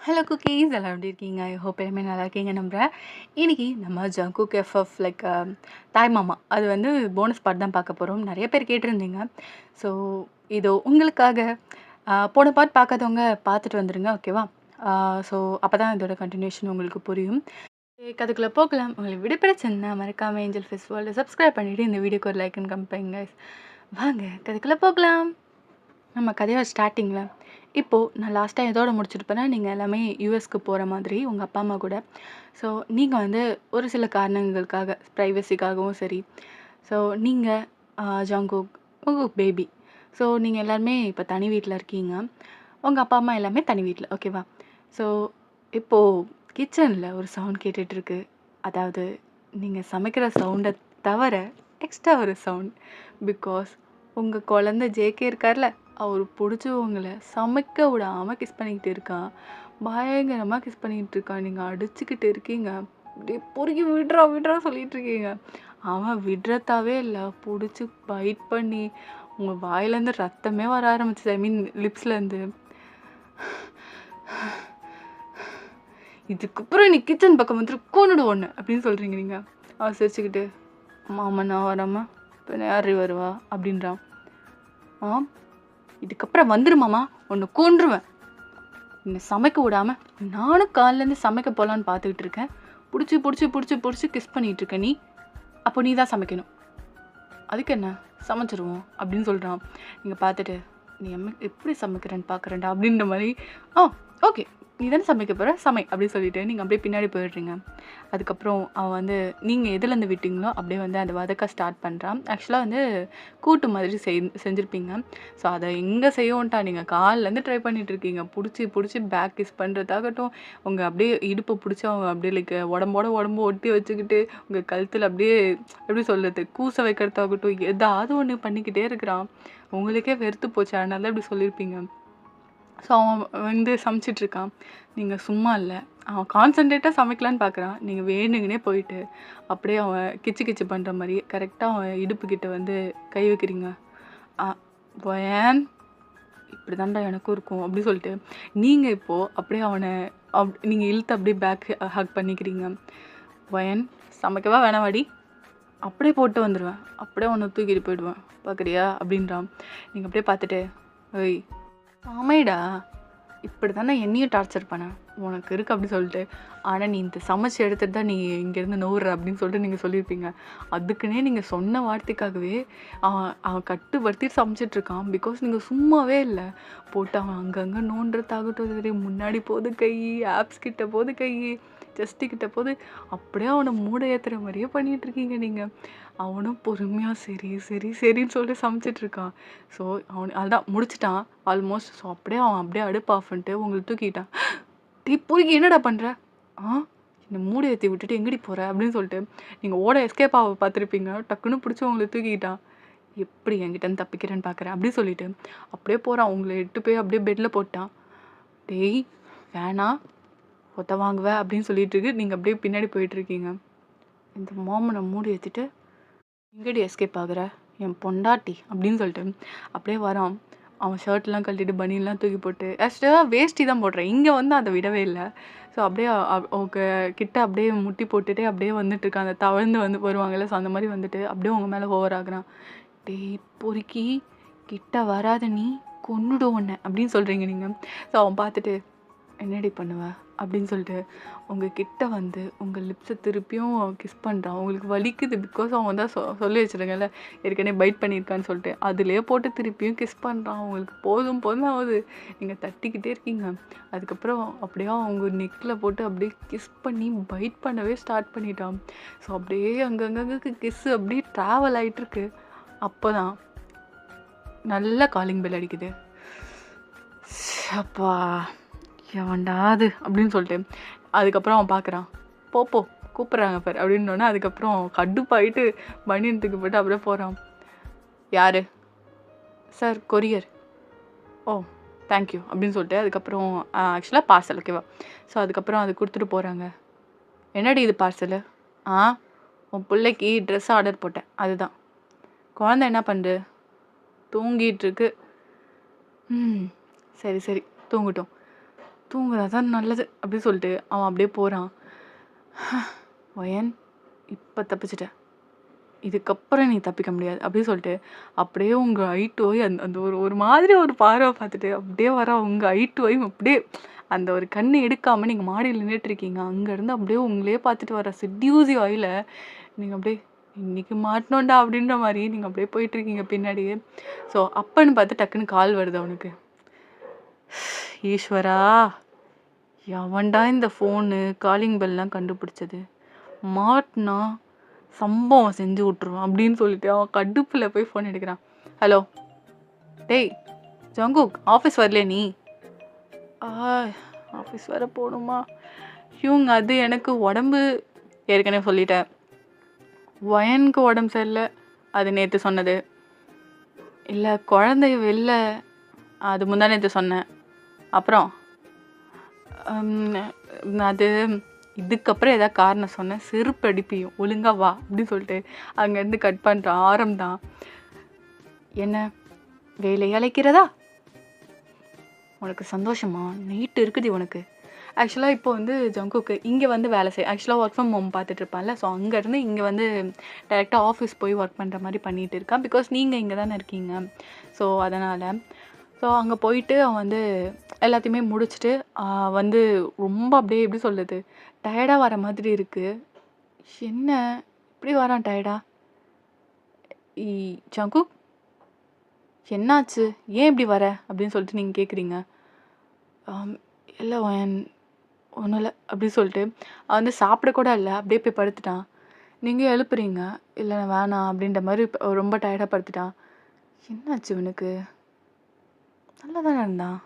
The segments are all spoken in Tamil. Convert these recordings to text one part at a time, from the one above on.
ஹலோ குக்கீஸ் எல்லாம் எப்படி இருக்கீங்க? ஐ ஹோப் எல்லாமே நல்லா இருக்கீங்க நம்புகிறேன். இன்னைக்கு நம்ம ஜங்குக் எஃப்எஃப் தாய் மாமா அது வந்து போனஸ் பார்ட் தான் பார்க்க போகிறோம். நிறைய பேர் கேட்டிருந்தீங்க. ஸோ இதோ உங்களுக்காக போன பார்ட் பார்க்காதவங்க பார்த்துட்டு வந்துடுங்க, ஓகேவா? ஸோ அப்போ தான் இதோட கண்டினியூஷன் உங்களுக்கு புரியும். அதுக்குள்ளே போகலாம். உங்களுக்கு விடுபடுச்சுன்னா மறக்காமல் ஏஞ்சல் ஃபெஸ்டிவலில் சப்ஸ்கிரைப் பண்ணிவிட்டு இந்த வீடியோக்கு ஒரு லைக் அண்ட் கம்பைங்க. வாங்க அதுக்குள்ளே போகலாம். நம்ம கதையோட ஸ்டார்டிங்கில் இப்போது நான் லாஸ்ட்டாக எதோட முடிச்சிருப்பேன்னா, நீங்கள் எல்லாமே யூஎஸ்க்கு போகிற மாதிரி உங்கள் அப்பா அம்மா கூட. ஸோ நீங்கள் வந்து ஒரு சில காரணங்களுக்காக ப்ரைவசிக்காகவும் சரி, ஸோ நீங்கள் ஜங்குக் உங்கள் பேபி, ஸோ நீங்கள் எல்லாருமே இப்போ தனி வீட்டில் இருக்கீங்க. உங்கள் அப்பா அம்மா எல்லாமே தனி வீட்டில், ஓகேவா? ஸோ இப்போது கிச்சனில் ஒரு சவுண்ட் கேட்டுட்ருக்கு. அதாவது நீங்கள் சமைக்கிற சவுண்டை தவிர எக்ஸ்ட்ரா ஒரு சவுண்ட். பிகாஸ் உங்கள் குழந்த ஜேகே இருக்கார்ல, அவர் பிடிச்சி உங்களை சமைக்க விடாமல் கிஸ் பண்ணிக்கிட்டு இருக்கான். பயங்கரமாக கிஸ் பண்ணிக்கிட்டு இருக்கான். நீங்கள் அடிச்சுக்கிட்டு இருக்கீங்க. அப்படியே பொறுக்கி விடுறா விடுறா சொல்லிட்டு இருக்கீங்க. அவன் விடுறதாவே இல்லை, பிடிச்சி பைட் பண்ணி உங்கள் வாயிலேருந்து ரத்தமே வர ஆரம்பிச்சு, ஐ மீன் லிப்ஸ்லேருந்து. இதுக்கப்புறம் நீ கிச்சன் பக்கம் வந்துட்டு கொண்டுடு ஒன்று அப்படின்னு சொல்கிறீங்க. நீங்கள் அவன் சிரிச்சுக்கிட்டு, மாமா நான் வராமா இப்போ யார் வருவா அப்படின்றான். இதுக்கப்புறம் வந்துருமாமா, ஒன்று கொன்றுவேன். என்னை சமைக்க விடாமல் நானும் காலிலேருந்து சமைக்க போகலான்னு பார்த்துக்கிட்டு இருக்கேன். பிடிச்சி பிடிச்சி பிடிச்சி பிடிச்சி கிஸ் பண்ணிகிட்டு இருக்க நீ. அப்போ நீ தான் சமைக்கணும். அதுக்கு என்ன, சமைச்சிருவோம் அப்படின்னு சொல்கிறான். நீங்கள் பார்த்துட்டு, நீ எப்படி சமைக்கிறேன்னு பார்க்குறேன்டா அப்படின்ற மாதிரி, ஓகே நீ தானே சமைக்க போகிற சமை அப்படின்னு சொல்லிட்டு நீங்கள் அப்படியே பின்னாடி போயிடுறீங்க. அதுக்கப்புறம் அவன் வந்து நீங்கள் எதுலேருந்து விட்டீங்களோ அப்படியே வந்து அந்த வதக்க ஸ்டார்ட் பண்ணுறான். ஆக்சுவலாக வந்து கூட்டு மாதிரி செஞ்சுருப்பீங்க. ஸோ அதை எங்கே செய்யவும்ட்டா, நீங்கள் காலிலேருந்து ட்ரை பண்ணிகிட்ருக்கீங்க. பிடிச்சி பேக் கிஸ் பண்ணுறதாகட்டும், உங்கள் அப்படியே இடுப்பை பிடிச்சி அவங்க அப்படியே உடம்பு ஒட்டி வச்சுக்கிட்டு உங்கள் கழுத்தில் அப்படியே எப்படி சொல்கிறது கூச வைக்கிறதாகட்டும், ஏதாவது ஒன்று பண்ணிக்கிட்டே இருக்கிறான். உங்களுக்கே வெறுத்து போச்சு, அதனால தான் இப்படி சொல்லியிருப்பீங்க. ஸோ அவன் வந்து சமைச்சிட்ருக்கான். நீங்கள் சும்மா இல்லை, அவன் கான்சன்ட்ரேட்டாக சமைக்கலான்னு பார்க்குறான். நீங்கள் வேணுங்கன்னே போயிட்டு அப்படியே அவன் கிச்சு பண்ணுற மாதிரி கரெக்டாக அவன் இடுப்புக்கிட்ட வந்து கை வைக்கிறீங்க. வயன் இப்படி தாண்டா எனக்கும் இருக்கும் அப்படி சொல்லிட்டு நீங்கள் இப்போது அப்படியே அவனை நீங்கள் இழுத்து அப்படியே பேக் ஹக் பண்ணிக்கிறீங்க. வயன் சமைக்கவா வேணாவாடி, அப்படியே போட்டு வந்துடுவேன், அப்படியே அவனை தூக்கிட்டு போயிடுவேன் பார்க்குறியா அப்படின்றான். நீங்கள் அப்படியே பார்த்துட்டு, ஓய் சமைடா, இப்படி தானே என்னையும் டார்ச்சர் பண்ண உனக்கு இருக்குது அப்படி சொல்லிட்டு. ஆனால் நீ இந்த சமைச்சு எடுத்துகிட்டு தான் நீ இங்கேருந்து நோவுற அப்படின்னு சொல்லிட்டு நீங்கள் சொல்லியிருப்பீங்க. அதுக்குன்னே நீங்கள் சொன்ன வார்த்தைக்காகவே அவன் கட்டுப்படுத்திட்டு சமைச்சிட்ருக்கான். பிகாஸ் நீங்கள் சும்மாவே இல்லை, போட்டு அவன் அங்கங்கே நோண்டுறதாகட்டும் சரி, முன்னாடி போகுது கை, ஆப்ஸ் கிட்ட போகுது கை, செஸ்ட்டுக்கிட்ட போது, அப்படியே அவனை மூட ஏற்றுற மாதிரியே பண்ணிகிட்ருக்கீங்க நீங்கள். அவனும் பொறுமையாக சரி சரி சரின்னு சொல்லிட்டு சமைச்சிட்ருக்கான். ஸோ அதுதான் முடிச்சிட்டான் ஆல்மோஸ்ட். ஸோ அப்படியே அவன் அப்படியே அடுப்பு ஆஃப் பண்ணிட்டு உங்களை தூக்கிட்டான். பொறுக்கி என்னடா பண்ணுற, இந்த மூடி ஏற்றி விட்டுட்டு எங்கடி போகிற அப்படின்னு சொல்லிட்டு நீங்கள் ஓட எஸ்கேப் ஆக பார்த்துருப்பீங்க. டக்குன்னு பிடிச்சி உங்களை தூக்கிட்டான். எப்படி என்கிட்ட தப்பிக்கிறேன்னு பார்க்குறேன் அப்படின்னு சொல்லிட்டு அப்படியே போகிறான். உங்களை எட்டு போய் அப்படியே பெட்டில் போட்டான். டேய் வேணாம் ஒத்த வாங்குவேன் அப்படின்னு சொல்லிட்டு இருக்கு. நீங்கள் அப்படியே பின்னாடி போயிட்டுருக்கீங்க. இந்த மாமனை மூடி ஏற்றிட்டு எங்கடி எஸ்கேப் ஆகுற என் பொண்டாட்டி அப்படின்னு சொல்லிட்டு அப்படியே வரான். அவன் ஷர்ட்லாம் கழட்டிட்டு பனியெல்லாம் தூக்கி போட்டு, ஆக்சுவலாக வேஷ்டி தான் போடுறேன், இங்கே வந்து அதை விடவே இல்லை. ஸோ அப்படியே அவங்க கிட்ட அப்படியே முட்டி போட்டுகிட்டே அப்படியே வந்துட்டுருக்கான். அந்த தவழ்ந்து வந்து வருவாங்கல்ல, ஸோ அந்த மாதிரி வந்துட்டு அப்படியே உங்கள் மேலே ஓவர் ஆகுறான். டேய் பொறுக்கி கிட்ட வராத நீ, கொன்னுடும் ஒன்று அப்படின்னு சொல்கிறீங்க நீங்கள். ஸோ அவன் பார்த்துட்டு என்னடி பண்ணுவேன் அப்படின்னு சொல்லிட்டு உங்கள் கிட்ட வந்து உங்கள் லிப்ஸை திருப்பியும் கிஸ் பண்ணுறான். உங்களுக்கு வலிக்குது, பிகாஸ் அவன் தான் சொல்லி வச்சுருங்கல்ல ஏற்கனவே பைட் பண்ணியிருக்கான்னு சொல்லிட்டு, அதிலே போட்டு திருப்பியும் கிஸ் பண்ணுறான். உங்களுக்கு போதும் போதும் ஆகுது, நீங்கள் தட்டிக்கிட்டே இருக்கீங்க. அதுக்கப்புறம் அப்படியே அவங்க நெக்கில் போட்டு அப்படியே கிஸ் பண்ணி பைட் பண்ணவே ஸ்டார்ட் பண்ணிட்டான். ஸோ அப்படியே அங்கங்கே கிஸ்ஸு அப்படியே ட்ராவல் ஆகிட்டுருக்கு. அப்போ தான் நல்ல காலிங் பெல் அடிக்குது. அப்பா எவன்டாது அப்படின்னு சொல்லிட்டு அதுக்கப்புறம் அவன் பார்க்குறான். போ கூப்பிட்றாங்க பார் அப்படின்னோடனே அதுக்கப்புறம் கடுப்பாயிட்டு பனியனத்துக்கு போய்ட்டு அப்படியே போகிறான். யார் சார், கொரியர், ஓ தேங்க்யூ அப்படின்னு சொல்லிட்டு அதுக்கப்புறம் ஆக்சுவலாக பார்சல், ஓகேவா? ஸோ அதுக்கப்புறம் அது கொடுத்துட்டு போகிறாங்க. என்னடி இது பார்சலு? உன் பிள்ளைக்கு ட்ரெஸ் ஆர்டர் போட்டேன், அதுதான். குழந்தை என்ன பண்ணுது? தூங்கிட்டுருக்கு. சரி தூங்கட்டும். தூங்குறது தான் நல்லது அப்படின்னு சொல்லிட்டு அவன் அப்படியே போகிறான். வயன், இப்போ தப்பிச்சிட்ட, இதுக்கப்புறம் நீ தப்பிக்க முடியாது அப்படின்னு சொல்லிட்டு அப்படியே உங்கள் ஐட்டோய் அந்த அந்த ஒரு ஒரு மாதிரி ஒரு பார்வை பார்த்துட்டு அப்படியே வர உங்கள் ஐட்டோயும் அப்படியே அந்த ஒரு கண்ணை எடுக்காமல் நீங்கள் மாடியில் நின்றுட்டுருக்கீங்க. அங்கேருந்து அப்படியே உங்களே பார்த்துட்டு வர செட்யூசி ஆயில் நீங்கள் அப்படியே இன்னைக்கு மாட்டினோண்டா அப்படின்ற மாதிரி நீங்கள் அப்படியே போயிட்டுருக்கீங்க பின்னாடியே. ஸோ அப்பன்னு பார்த்து டக்குன்னு கால் வருது அவனுக்கு. ஈஸ்வரா, எவன்டா இந்த ஃபோனு காலிங் பெல்லாம் கண்டுபிடிச்சது, மாட்டினா சம்பவம் செஞ்சு விட்ருவான் அப்படின்னு சொல்லிட்டு அவன் கடுப்பில் போய் ஃபோன் எடுக்கிறான். ஹலோ, டேய் ஜங்குக், ஆஃபீஸ் வரலையே நீ? ஆஃபீஸ் வர போகணுமா? இவங்க அது எனக்கு உடம்பு ஏற்கனவே சொல்லிட்டேன். வயனுக்கு உடம்பு சரியில்லை, அது நேற்று சொன்னது இல்லை. குழந்தை வெளில, அது முந்தா நேற்று சொன்னேன். அப்புறம் அது இதுக்கப்புறம் ஏதாவது காரணம் சொன்னேன் செருப்பு அடிப்பியும், ஒழுங்கா வா அப்படின்னு சொல்லிட்டு அங்கேருந்து கட் பண்ணுற ஆரம்பம். என்ன வேலை அழைக்கிறதா? உனக்கு சந்தோஷமா? நைட்டு இருக்குது உனக்கு. ஆக்சுவலாக இப்போ வந்து ஜங்குக்கு இங்கே வந்து வேலை செய்ய, ஆக்சுவலாக ஒர்க் ஃப்ரம் ஹோம் பார்த்துட்டு இருப்பான்ல, ஸோ அங்கேருந்து இங்கே வந்து டைரெக்டாக ஆஃபீஸ் போய் ஒர்க் பண்ணுற மாதிரி பண்ணிகிட்டு இருக்கான். பிகாஸ் நீங்கள் இங்கே தானே இருக்கீங்க, ஸோ அதனால். ஸோ அங்கே போயிட்டு அவன் வந்து எல்லாத்தையுமே முடிச்சுட்டு வந்து ரொம்ப அப்படியே எப்படி சொல்கிறது, டயர்டாக வர மாதிரி இருக்குது. என்ன இப்படி வரான் டயர்டா? ஜங்குக், என்னாச்சு, ஏன் இப்படி வர அப்படின்னு சொல்லிட்டு நீங்கள் கேட்குறீங்க. இல்லை ஒன்றும் இல்லை அப்படின்னு சொல்லிட்டு அவன் வந்து சாப்பிட கூட இல்லை, அப்படியே போய் படுத்துட்டான். நீங்கள் எழுப்புறீங்க, இல்லை வேணாம் அப்படின்ற மாதிரி ரொம்ப டயர்டாக படுத்துட்டான். என்னாச்சு இவனுக்கு? நல்லா தானே இருந்தான்.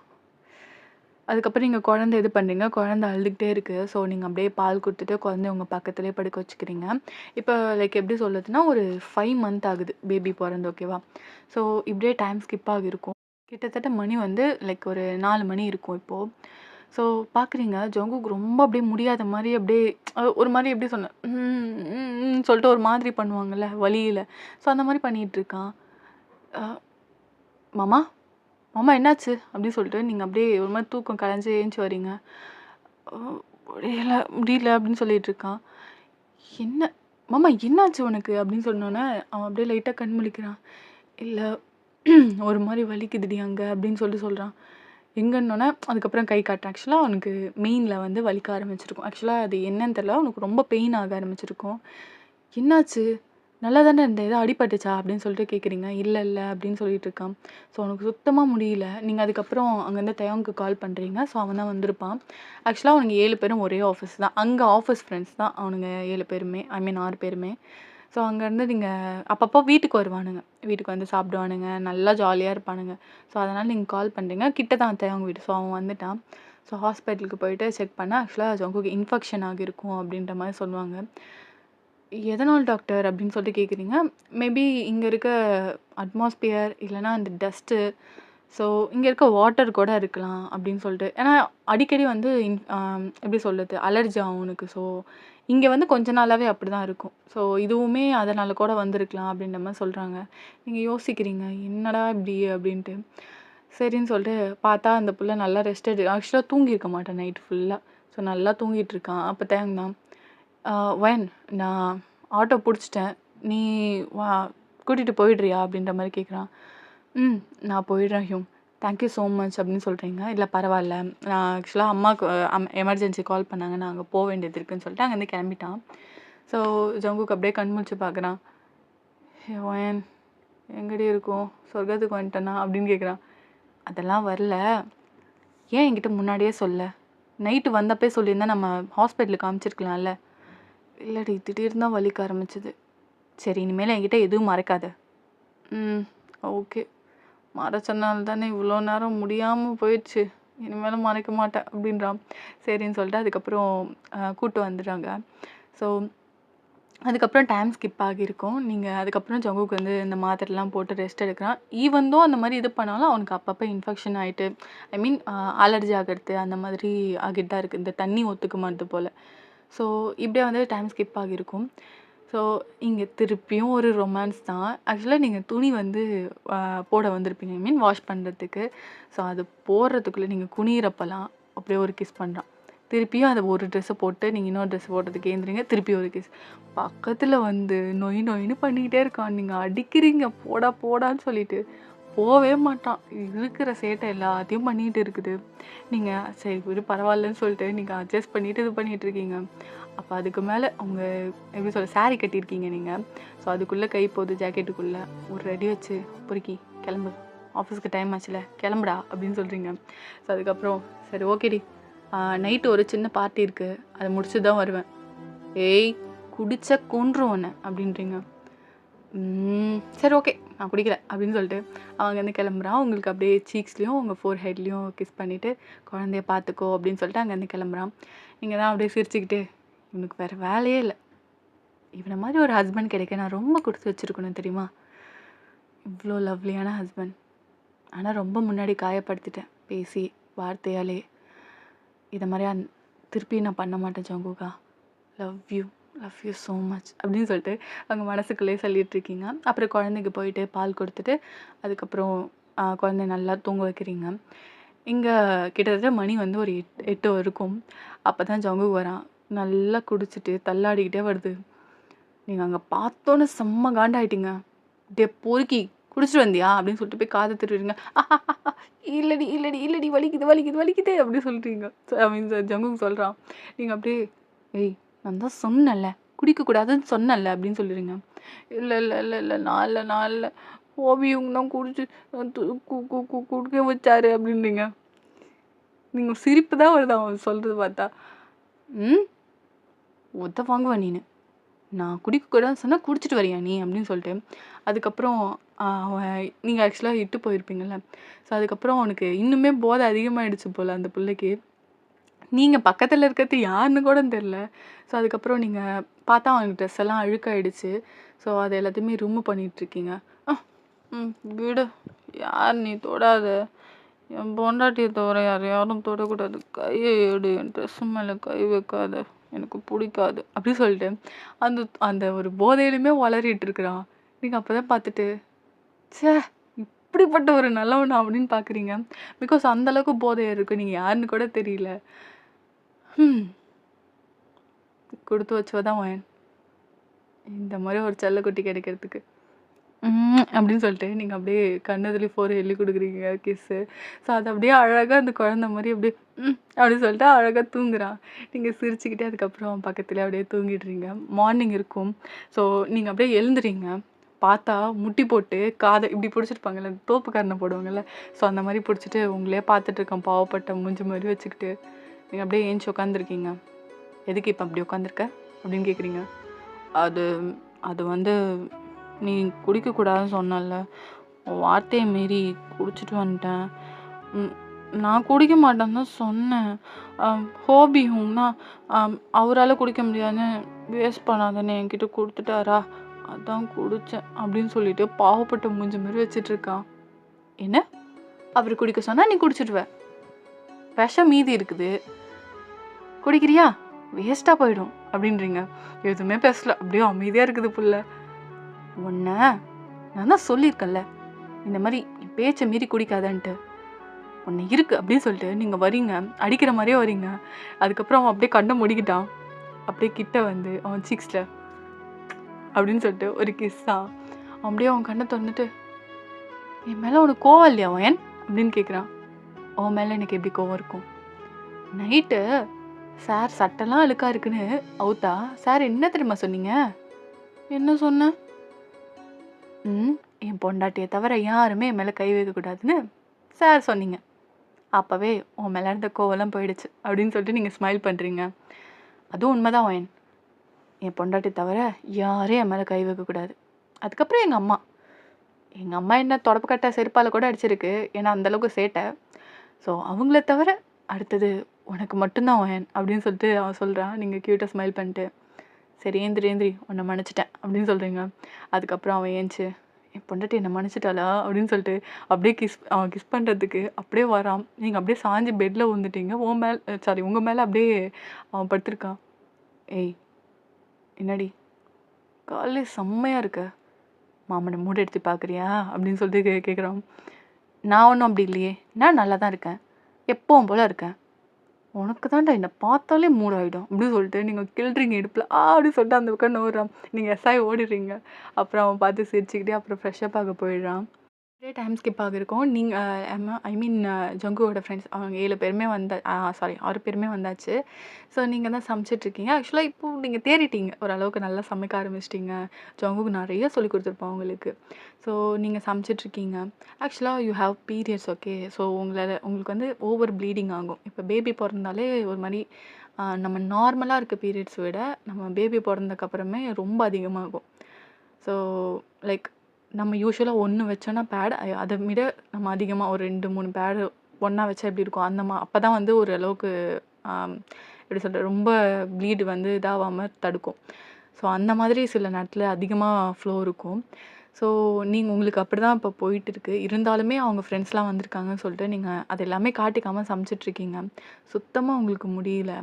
அதுக்கப்புறம் நீங்கள் குழந்தை இது பண்ணுறீங்க, குழந்தை அழுதுகிட்டே இருக்குது. ஸோ நீங்கள் அப்படியே பால் கொடுத்துட்டு குழந்தைய உங்கள் பக்கத்துலேயே படுக்க வச்சுக்கிறீங்க. இப்போ லைக் எப்படி சொல்லுதுன்னா, ஒரு 5 மந்த் ஆகுது பேபி பிறந்து, ஓகேவா? ஸோ இப்படியே டைம் ஸ்கிப் ஆகிருக்கும். கிட்டத்தட்ட மணி வந்து லைக் ஒரு 4 மணி இருக்கும் இப்போது. ஸோ பார்க்குறீங்க ஜங்குக் ரொம்ப அப்படியே முடியாத மாதிரி அப்படியே ஒரு மாதிரி எப்படி சொன்னேன் சொல்லிட்டு ஒரு மாதிரி பண்ணுவாங்கள்ல வலியில், ஸோ அந்த மாதிரி பண்ணிகிட்ருக்கான். மாமா மாமா என்னாச்சு அப்படின்னு சொல்லிட்டு நீங்கள் அப்படியே ஒரு மாதிரி தூக்கம் கலைஞ்சி ஏஞ்சி வரீங்க. முடியல அப்படின்னு சொல்லிட்டு இருக்கான். என்ன மாமா என்னாச்சு உனக்கு அப்படின்னு சொன்னோன்னே அவன் அப்படியே லைட்டாக கண் முழிக்கிறான். இல்லை ஒரு மாதிரி வலிக்குதுடி அங்கே அப்படின்னு சொல்லிட்டு சொல்கிறான். எங்கன்னொன்னே அதுக்கப்புறம் கை காட்டுறேன். ஆக்சுவலாக அவனுக்கு மெயினில் வந்து வலிக்க ஆரம்பிச்சிருக்கும். ஆக்சுவலாக அது என்னன்னு தெரியல, அவனுக்கு ரொம்ப பெயின் ஆக ஆரம்பிச்சிருக்கும். என்னாச்சு, நல்லா தானே இருந்தேன், ஏதோ அடிபட்டுச்சா அப்படின்னு சொல்லிட்டு கேட்குறீங்க. இல்லை இல்லை அப்படின்னு சொல்லிட்டு இருக்கான். ஸோ அவனுக்கு சுத்தமாக முடியல. நீங்கள் அதுக்கப்புறம் அங்கேருந்து தயவுக்கு கால் பண்ணுறீங்க. ஸோ அவன் தான் வந்திருப்பான். ஆக்சுவலாக அவனுங்க 7 பேரும் ஒரே ஆஃபீஸ் தான், அங்கே ஆஃபீஸ் ஃப்ரெண்ட்ஸ் தான் அவனுங்க 7 பேருமே, ஐ மீன் 6 பேருமே. ஸோ அங்கேருந்து நீங்கள் அப்பப்போ வீட்டுக்கு வருவானுங்க, வீட்டுக்கு வந்து சாப்பிடுவானுங்க, நல்லா ஜாலியாக இருப்பானுங்க. ஸோ அதனால் நீங்கள் கால் பண்ணுறீங்க. கிட்ட தான் அவங்க வீடு. ஸோ அவன் வந்துட்டான். ஸோ ஹாஸ்பிட்டலுக்கு போயிட்டு செக் பண்ணால் ஆக்சுவலாக ஜங்குக்கு இன்ஃபெக்ஷன் ஆகியிருக்கும் அப்படின்ற மாதிரி சொல்லுவாங்க. எதனால் டாக்டர் அப்படின்னு சொல்லிட்டு கேட்குறீங்க. மேபி இங்கே இருக்க அட்மாஸ்பியர் இல்லைனா அந்த டஸ்ட்டு, ஸோ இங்கே இருக்க வாட்டர் கூட இருக்கலாம் அப்படின்னு சொல்லிட்டு. ஏன்னா அடிக்கடி வந்து எப்படி சொல்கிறது, அலர்ஜி ஆகும் உனக்கு. ஸோ இங்கே வந்து கொஞ்ச நாளாகவே அப்படி தான் இருக்கும். ஸோ இதுவுமே அதனால் கூட வந்திருக்கலாம் அப்படின்ற மாதிரி சொல்கிறாங்க. நீங்கள் யோசிக்கிறீங்க என்னடா இப்படி அப்படின்ட்டு. சரின்னு சொல்லிட்டு பார்த்தா அந்த புள்ள நல்லா ரெஸ்ட் ஆக்சுவலாக தூங்கியிருக்க மாட்டேன் நைட் ஃபுல்லாக. ஸோ நல்லா தூங்கிட்டு இருக்கான். அப்போ தேங்தான் வயன், நான் ஆட்டோ பிடிச்சிட்டேன், நீ வா கூட்டிகிட்டு போயிடுறியா அப்படின்ற மாதிரி கேட்குறான். நான் போயிடுறேன் ஹியூம், தேங்க்யூ ஸோ மச் அப்படின்னு சொல்கிறீங்க. இல்லை பரவாயில்ல, நான் ஆக்சுவலாக அம்மாவுக்கு எமர்ஜென்சி கால் பண்ணாங்க, நான் அங்கே போக வேண்டியது இருக்குன்னு சொல்லிட்டு அங்கேருந்து கிளம்பிட்டான். ஸோ ஜங்குக்கு அப்படியே கண் முழிச்சு பார்க்குறான். வயன் எங்கடி இருக்கும், சொர்க்கத்துக்கு வந்துட்டேனா அப்படின்னு கேட்குறான். அதெல்லாம் வரல, ஏன் என்கிட்ட முன்னாடியே சொல்ல, நைட்டு வந்தப்பே சொல்லியிருந்தா நம்ம ஹாஸ்பிட்டலுக்கு காமிச்சிருக்கலாம்ல. இல்லடி, திடீர்னு தான் வலிக்க ஆரம்பிச்சிது. சரி, இனிமேல் என்கிட்ட எதுவும் மறைக்காத. ஓகே, மறைச்சனால தானே இவ்வளோ நேரம் முடியாமல் போயிடுச்சு, இனிமேலும் மறைக்க மாட்டேன் அப்படின்றான். சரின்னு சொல்லிட்டு அதுக்கப்புறம் கூப்பிட்டு வந்துடுறாங்க. ஸோ அதுக்கப்புறம் டைம் ஸ்கிப் ஆகியிருக்கும். நீங்கள் அதுக்கப்புறம் ஜங்குக்கு வந்து இந்த மாத்திரைலாம் போட்டு ரெஸ்ட் எடுக்கிறான். ஈவன் தோ அந்த மாதிரி இது பண்ணாலும் அவனுக்கு அப்பப்போ இன்ஃபெக்ஷன் ஆகிட்டு, ஐ மீன் அலர்ஜி ஆகிறது அந்த மாதிரி ஆகிட்டு தான் இருக்குது, இந்த தண்ணி ஒத்துக்க மாட்டுது போல். ஸோ இப்படியே வந்து டைம் ஸ்கிப் ஆகியிருக்கும். ஸோ இங்கே திருப்பியும் ஒரு ரொமான்ஸ் தான். ஆக்சுவலாக நீங்கள் துணி வந்து போட வந்திருப்பீங்க, ஐ மீன் வாஷ் பண்ணுறதுக்கு. ஸோ அது போடுறதுக்குள்ளே நீங்கள் குனியிறப்பெல்லாம் அப்படியே ஒரு கிஸ் பண்ணுறான். திருப்பியும் அதை ஒரு ட்ரெஸ்ஸை போட்டு நீங்கள் இன்னொரு ட்ரெஸ் போட்டதுக்கு ஏந்திரிங்க, திருப்பி ஒரு கிஸ். பக்கத்தில் வந்து நொய் நொயின்னு பண்ணிக்கிட்டே இருக்கான். நீங்கள் அடிக்கிறீங்க போடா போடான்னு சொல்லிட்டு போவே மாட்டான். இருக்கிற சேட்டை எல்லாத்தையும் பண்ணிகிட்டு இருக்குது. நீங்கள் சரி விடு பரவாயில்லன்னு சொல்லிட்டு நீங்கள் அட்ஜஸ்ட் பண்ணிவிட்டு இது பண்ணிகிட்டு இருக்கீங்க. அப்போ அதுக்கு மேலே அவங்க எப்படி சொல்ல சாரீ கட்டியிருக்கீங்க நீங்கள். ஸோ அதுக்குள்ளே கை போகுது ஜாக்கெட்டுக்குள்ளே ஒரு ரெடி வச்சு பொறுக்கி கிளம்பு, ஆஃபீஸ்க்கு டைம் ஆச்சுல கிளம்புடா அப்படின்னு சொல்கிறீங்க. ஸோ அதுக்கப்புறம் சரி ஓகேடி, நைட்டு ஒரு சின்ன பார்ட்டி இருக்குது, அதை முடிச்சு தான் வருவேன். ஏய் குடிச்ச கொன்றுவோன்னு அப்படின்றீங்க. சரி ஓகே நான் குடிக்கல அப்படின்னு சொல்லிட்டு அவங்க வந்து கிளம்புறான். உங்களுக்கு அப்படியே சீக்ஸ்லேயும் உங்கள் ஃபோர் ஹெட்லேயும் கிஸ் பண்ணிவிட்டு குழந்தைய பார்த்துக்கோ அப்படின்னு சொல்லிட்டு அங்கேருந்து கிளம்புறான். நீங்கள் தான் அப்படியே சிரிச்சுக்கிட்டு இவனுக்கு வேறு வேலையே இல்லை, இவனை மாதிரி ஒரு ஹஸ்பண்ட் கிடைக்க நான் ரொம்ப கொடுத்து வச்சுருக்கணும் தெரியுமா, இவ்வளோ லவ்லியான ஹஸ்பண்ட். ஆனால் ரொம்ப முன்னாடி காயப்படுத்திட்டேன் பேசி வார்த்தையாலே. இதை மாதிரியா திருப்பி நான் பண்ண மாட்டேன் ஜங்குகா, லவ் யூ ஸோ மச் அப்படின்னு சொல்லிட்டு அவங்க மனசுக்குள்ளேயே சொல்லிகிட்ருக்கீங்க. அப்புறம் குழந்தைக்கு போயிட்டு பால் கொடுத்துட்டு அதுக்கப்புறம் குழந்தைய நல்லா தூங்க வைக்கிறீங்க. இங்கே கிட்டத்தட்ட மணி வந்து ஒரு 8 இருக்கும். அப்போ தான் ஜங்கு வரான். நல்லா குடிச்சிட்டு தள்ளாடிக்கிட்டே வருது. நீங்கள் அங்கே பார்த்தோன்னே செம்ம காண்டாயிட்டீங்க. டே பொறுக்கி குடிச்சிட்டு வந்தியா அப்படின்னு சொல்லிட்டு போய் காதை திருடுறீங்க. இல்லடி இல்லடி இல்லடி வலிக்குது வலிக்குது வலிக்குது அப்படின்னு சொல்கிறீங்க. மீன்ஸ் ஜங்குக்கு சொல்கிறான். நீங்கள் அப்படியே ஏய் நான் தான் சொன்னேன்ல குடிக்கக்கூடாதுன்னு சொன்னேன்ல அப்படின்னு சொல்லிடுங்க. இல்லை இல்லை இல்லை இல்லை நான் இல்லை ஓவியங்க தான் குடிச்சு குடிக்க வச்சாரு அப்படின்றீங்க. நீங்கள் சிரிப்பு தான் வருது அவன் சொல்கிறது பார்த்தா. ஒத்த வாங்குவேன் நீனு, நான் குடிக்கக்கூடாதுன்னு சொன்னால் குடிச்சிட்டு வரியா நீ அப்படின்னு சொல்லிட்டு அதுக்கப்புறம் அவன் நீங்கள் ஆக்சுவலாக இட்டு போயிருப்பீங்கள்ல. ஸோ அதுக்கப்புறம் அவனுக்கு இன்னுமே போதை அதிகமாகிடுச்சு போல் அந்த பிள்ளைக்கு. நீங்கள் பக்கத்தில் இருக்கிறது யாருன்னு கூட தெரில. ஸோ அதுக்கப்புறம் நீங்கள் பார்த்தா அவனுக்கு ட்ரெஸ் எல்லாம் அழுக்காயிடுச்சு. ஸோ அது எல்லாத்தையுமே ரிமூவ் பண்ணிகிட்ருக்கீங்க. விடு, யார் நீ தொடாத, என் பொண்டாட்டியை தவிர யாரும் தொடக்கூடாது, கையை எடு, என் ட்ரெஸ்ஸு மேலே கை வைக்காத, எனக்கு பிடிக்காது அப்படி சொல்லிட்டு அந்த அந்த ஒரு போதையிலுமே வளரிட்டு இருக்கிறான். நீங்கள் அப்போ தான் பார்த்துட்டு சே இப்படிப்பட்ட ஒரு நல்லவனா அப்படின்னு பார்க்குறீங்க. பிகாஸ் அந்தளவுக்கு போதையாக இருக்குது, நீங்கள் யாருன்னு கூட தெரியல. கொடுத்து வச்சவதான் வாயன் இந்த மாதிரி ஒரு செல்லக்குட்டி கிடைக்கிறதுக்கு அப்படின்னு சொல்லிட்டு நீங்கள் அப்படியே கண்ணதுலேயும் ஃபோர் எள்ளி கொடுக்குறீங்க கிஸ்ஸு. ஸோ அது அப்படியே அழகாக அந்த குழந்த மாதிரி அப்படியே அப்படின்னு சொல்லிட்டு அழகாக தூங்குறான். நீங்கள் சிரிச்சுக்கிட்டே அதுக்கப்புறம் பக்கத்துலேயே அப்படியே தூங்கிடுறீங்க. மார்னிங் இருக்கும். ஸோ நீங்கள் அப்படியே எழுந்துறீங்க. பார்த்தா முட்டி போட்டு காதை இப்படி பிடிச்சிருப்பாங்கல்ல, தோப்புக்காரனை போடுவாங்கல்ல, ஸோ அந்த மாதிரி பிடிச்சிட்டு உங்களே பார்த்துட்ருக்கேன் பாவப்பட்ட மூஞ்சி மாதிரி வச்சுக்கிட்டு நீங்கள் அப்படியே ஏஞ்சி உட்காந்துருக்கீங்க. எதுக்கு இப்போ அப்படி உட்காந்துருக்க அப்படின்னு கேட்குறீங்க. அது அது வந்து நீ குடிக்கக்கூடாதுன்னு சொன்னல, வார்த்தையை மீறி குடிச்சிட்டு வந்துட்டேன். நான் குடிக்க மாட்டேன்னு தான் சொன்னேன். ஹோபி ஹூம்னா அவரால் குடிக்க முடியாதுன்னு வேஸ்ட் பண்ணாதன்னு என்கிட்ட கொடுத்துட்டாரா, அதான் குடித்தேன் அப்படின்னு சொல்லிட்டு பாவப்பட்ட மூஞ்சி மாதிரி வச்சிட்ருக்கான். என்ன அவர் குடிக்க சொன்னால் நீ குடிச்சிடுவ, விஷம் மீதி இருக்குது, குடிக்கிறியா, வேஸ்ட்டாக போயிடும் அப்படின்றீங்க. எதுவுமே பேசல, அப்படியே அமைதியாக இருக்குது புள்ள. ஒன்றை நான் தான் சொல்லியிருக்கேன்ல இந்த மாதிரி பேச்சை மீறி குடிக்காதன்ட்டு, ஒன்று இருக்குது அப்படின்னு சொல்லிட்டு நீங்கள் வரீங்க, அடிக்கிற மாதிரியே வரீங்க. அதுக்கப்புறம் அவன் அப்படியே கண்ணை முடிக்கிட்டான். அப்படியே கிட்ட வந்து அவன் சீக்ஸில் அப்படின்னு சொல்லிட்டு ஒரு கிஸ் தான். அப்படியே அவன் கண்ணை திறந்துட்டு என் மேலே உனக்கு கோவம் இல்லையா அவன் அப்படின்னு கேட்குறான். அவன் மேலே எனக்கு எப்படி கோவம் இருக்கும்? நைட்டு சார் சட்டெல்லாம் அழுக்கா இருக்குன்னு அவுத்தா சார் என்ன தெரியுமா சொன்னீங்க? என்ன சொன்ன? என் பொண்டாட்டியை தவிர யாருமே என் மேலே கை வைக்கக்கூடாதுன்னு சார் சொன்னீங்க. அப்போவே உன் மேலே இருந்த கோவெல்லாம் போயிடுச்சு அப்படின்னு சொல்லிட்டு நீங்கள் ஸ்மைல் பண்ணுறீங்க. அதுவும் உண்மைதான் வாயன், என் பொண்டாட்டி தவிர யாரையும் என் மேலே கை வைக்கக்கூடாது. அதுக்கப்புறம் எங்கள் அம்மா என்ன தொடப்பக்கட்டை செருப்பால் கூட அடிச்சிருக்கு, ஏன்னா அந்தளவுக்கு சேட்டை. ஸோ அவங்கள தவிர அடுத்தது உனக்கு மட்டும்தான் வாயன் அப்படின்னு சொல்லிட்டு அவன் சொல்கிறான். நீங்கள் க்யூட்டாக ஸ்மைல் பண்ணிட்டு சரி ஏந்திரி உன்னை மன்னிச்சிட்டேன் அப்படின்னு சொல்கிறீங்க. அதுக்கப்புறம் அவன் ஏஞ்சி என் பொண்டாட்டி என்னை மன்னிச்சிட்டாளா அப்படின்னு சொல்லிட்டு அப்படியே அவன் கிஸ் பண்ணுறதுக்கு அப்படியே வரான். நீங்கள் அப்படியே சாஞ்சி பெட்டில் விழுந்துட்டீங்க. உங்கள் மேலே அப்படியே அவன் படுத்திருக்கான். ஏய் என்னடி காலையில செம்மையாக இருக்க, மாமனை மூட எடுத்து பார்க்குறியா அப்படின்னு சொல்லிட்டு கேட்குறான். நான் ஒன்றும் அப்படி இல்லையே, நான் நல்லா தான் இருக்கேன், எப்பவும் போல் இருக்கேன். உனக்கு தான்டா என்ன பார்த்தாலே மூட் ஆகிடும் அப்படின்னு சொல்லிட்டு நீங்கள் கிள்றீங்க இடுப்பில் அப்படின்னு சொல்லிட்டு அந்த பக்கம் நோடுறான். நீங்கள் எஸ்ஆய் ஓடிடுறீங்க. அப்புறம் அவன் பார்த்து சிரிச்சுக்கிட்டே அப்புறம் ஃப்ரெஷ்ஷப் ஆக போயிடுறான். நிறைய டைம் ஸ்கிப் ஆகிருக்கும். நீங்கள் ஐ மீன் ஜங்குவோட ஃப்ரெண்ட்ஸ் அவங்க 7 பேருமே சாரி 6 பேருமே வந்தாச்சு. ஸோ நீங்கள் தான் சமைச்சிட்ருக்கீங்க. ஆக்சுவலாக இப்போது நீங்கள் தேறிட்டீங்க, ஓரளவுக்கு நல்லா சமைக்க ஆரம்பிச்சிட்டிங்க. ஜங்குக்கு நிறைய சொல்லி கொடுத்துருப்போம் உங்களுக்கு. ஸோ நீங்கள் சமைச்சிட்ருக்கீங்க. ஆக்சுவலாக you have periods, okay. So உங்களுக்கு வந்து ஓவர் ப்ளீடிங் ஆகும். இப்போ பேபி பிறந்தாலே ஒரு மாதிரி நம்ம நார்மலாக இருக்க பீரியட்ஸ் விட நம்ம பேபி பிறந்ததுக்கப்புறமே ரொம்ப அதிகமாகும். ஸோ லைக் நம்ம யூசுவலாக 1 வச்சோன்னா பேட் அதை விட நம்ம அதிகமாக ஒரு 2, 3 பேடு ஒன்றா வச்சா எப்படி இருக்கும் அப்போ தான் வந்து ஓரளவுக்கு எப்படி சொல்கிறது, ரொம்ப ப்ளீடு வந்து இதாகாமல் தடுக்கும். ஸோ அந்த மாதிரி சில நேரத்தில் அதிகமாக ஃப்ளோ இருக்கும். ஸோ உங்களுக்கு அப்படி தான் இப்போ போயிட்டு இருக்கு. இருந்தாலுமே அவங்க ஃப்ரெண்ட்ஸ்லாம் வந்திருக்காங்கன்னு சொல்லிட்டு நீங்கள் அது எல்லாமே காட்டிக்காமல் சமைச்சிட்ருக்கீங்க. சுத்தமாக உங்களுக்கு முடியல.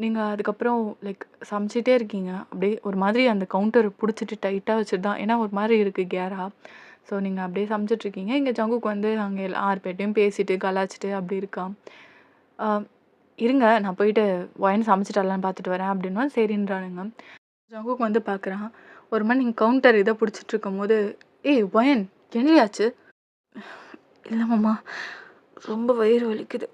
நீங்கள் அதுக்கப்புறம் லைக் சமைச்சிட்டே இருக்கீங்க. அப்படியே ஒரு மாதிரி அந்த கவுண்டர் பிடிச்சிட்டு டைட்டாக வச்சுட்டு தான், ஏன்னா ஒரு மாதிரி இருக்குது கேரா. ஸோ நீங்கள் அப்படியே சமைச்சிட்ருக்கீங்க. இங்கே ஜங்குக்கு வந்து அங்கே 6 பேர்ட்டையும் பேசிட்டு கலாச்சிட்டு அப்படி இருக்கான். இருங்க நான் போயிட்டு ஒயன் சமைச்சிட்டாலான்னு பார்த்துட்டு வரேன் அப்படின்னா சரின்றானுங்க. ஜங்குக்கு வந்து பார்க்குறான். ஒரு மாதிரி நீங்கள் கவுண்டர் இதை பிடிச்சிட்டு இருக்கும்போது, ஏய் ஒயன் என்னையாச்சு? இல்லை மாமா, ரொம்ப வயிறு வலிக்குது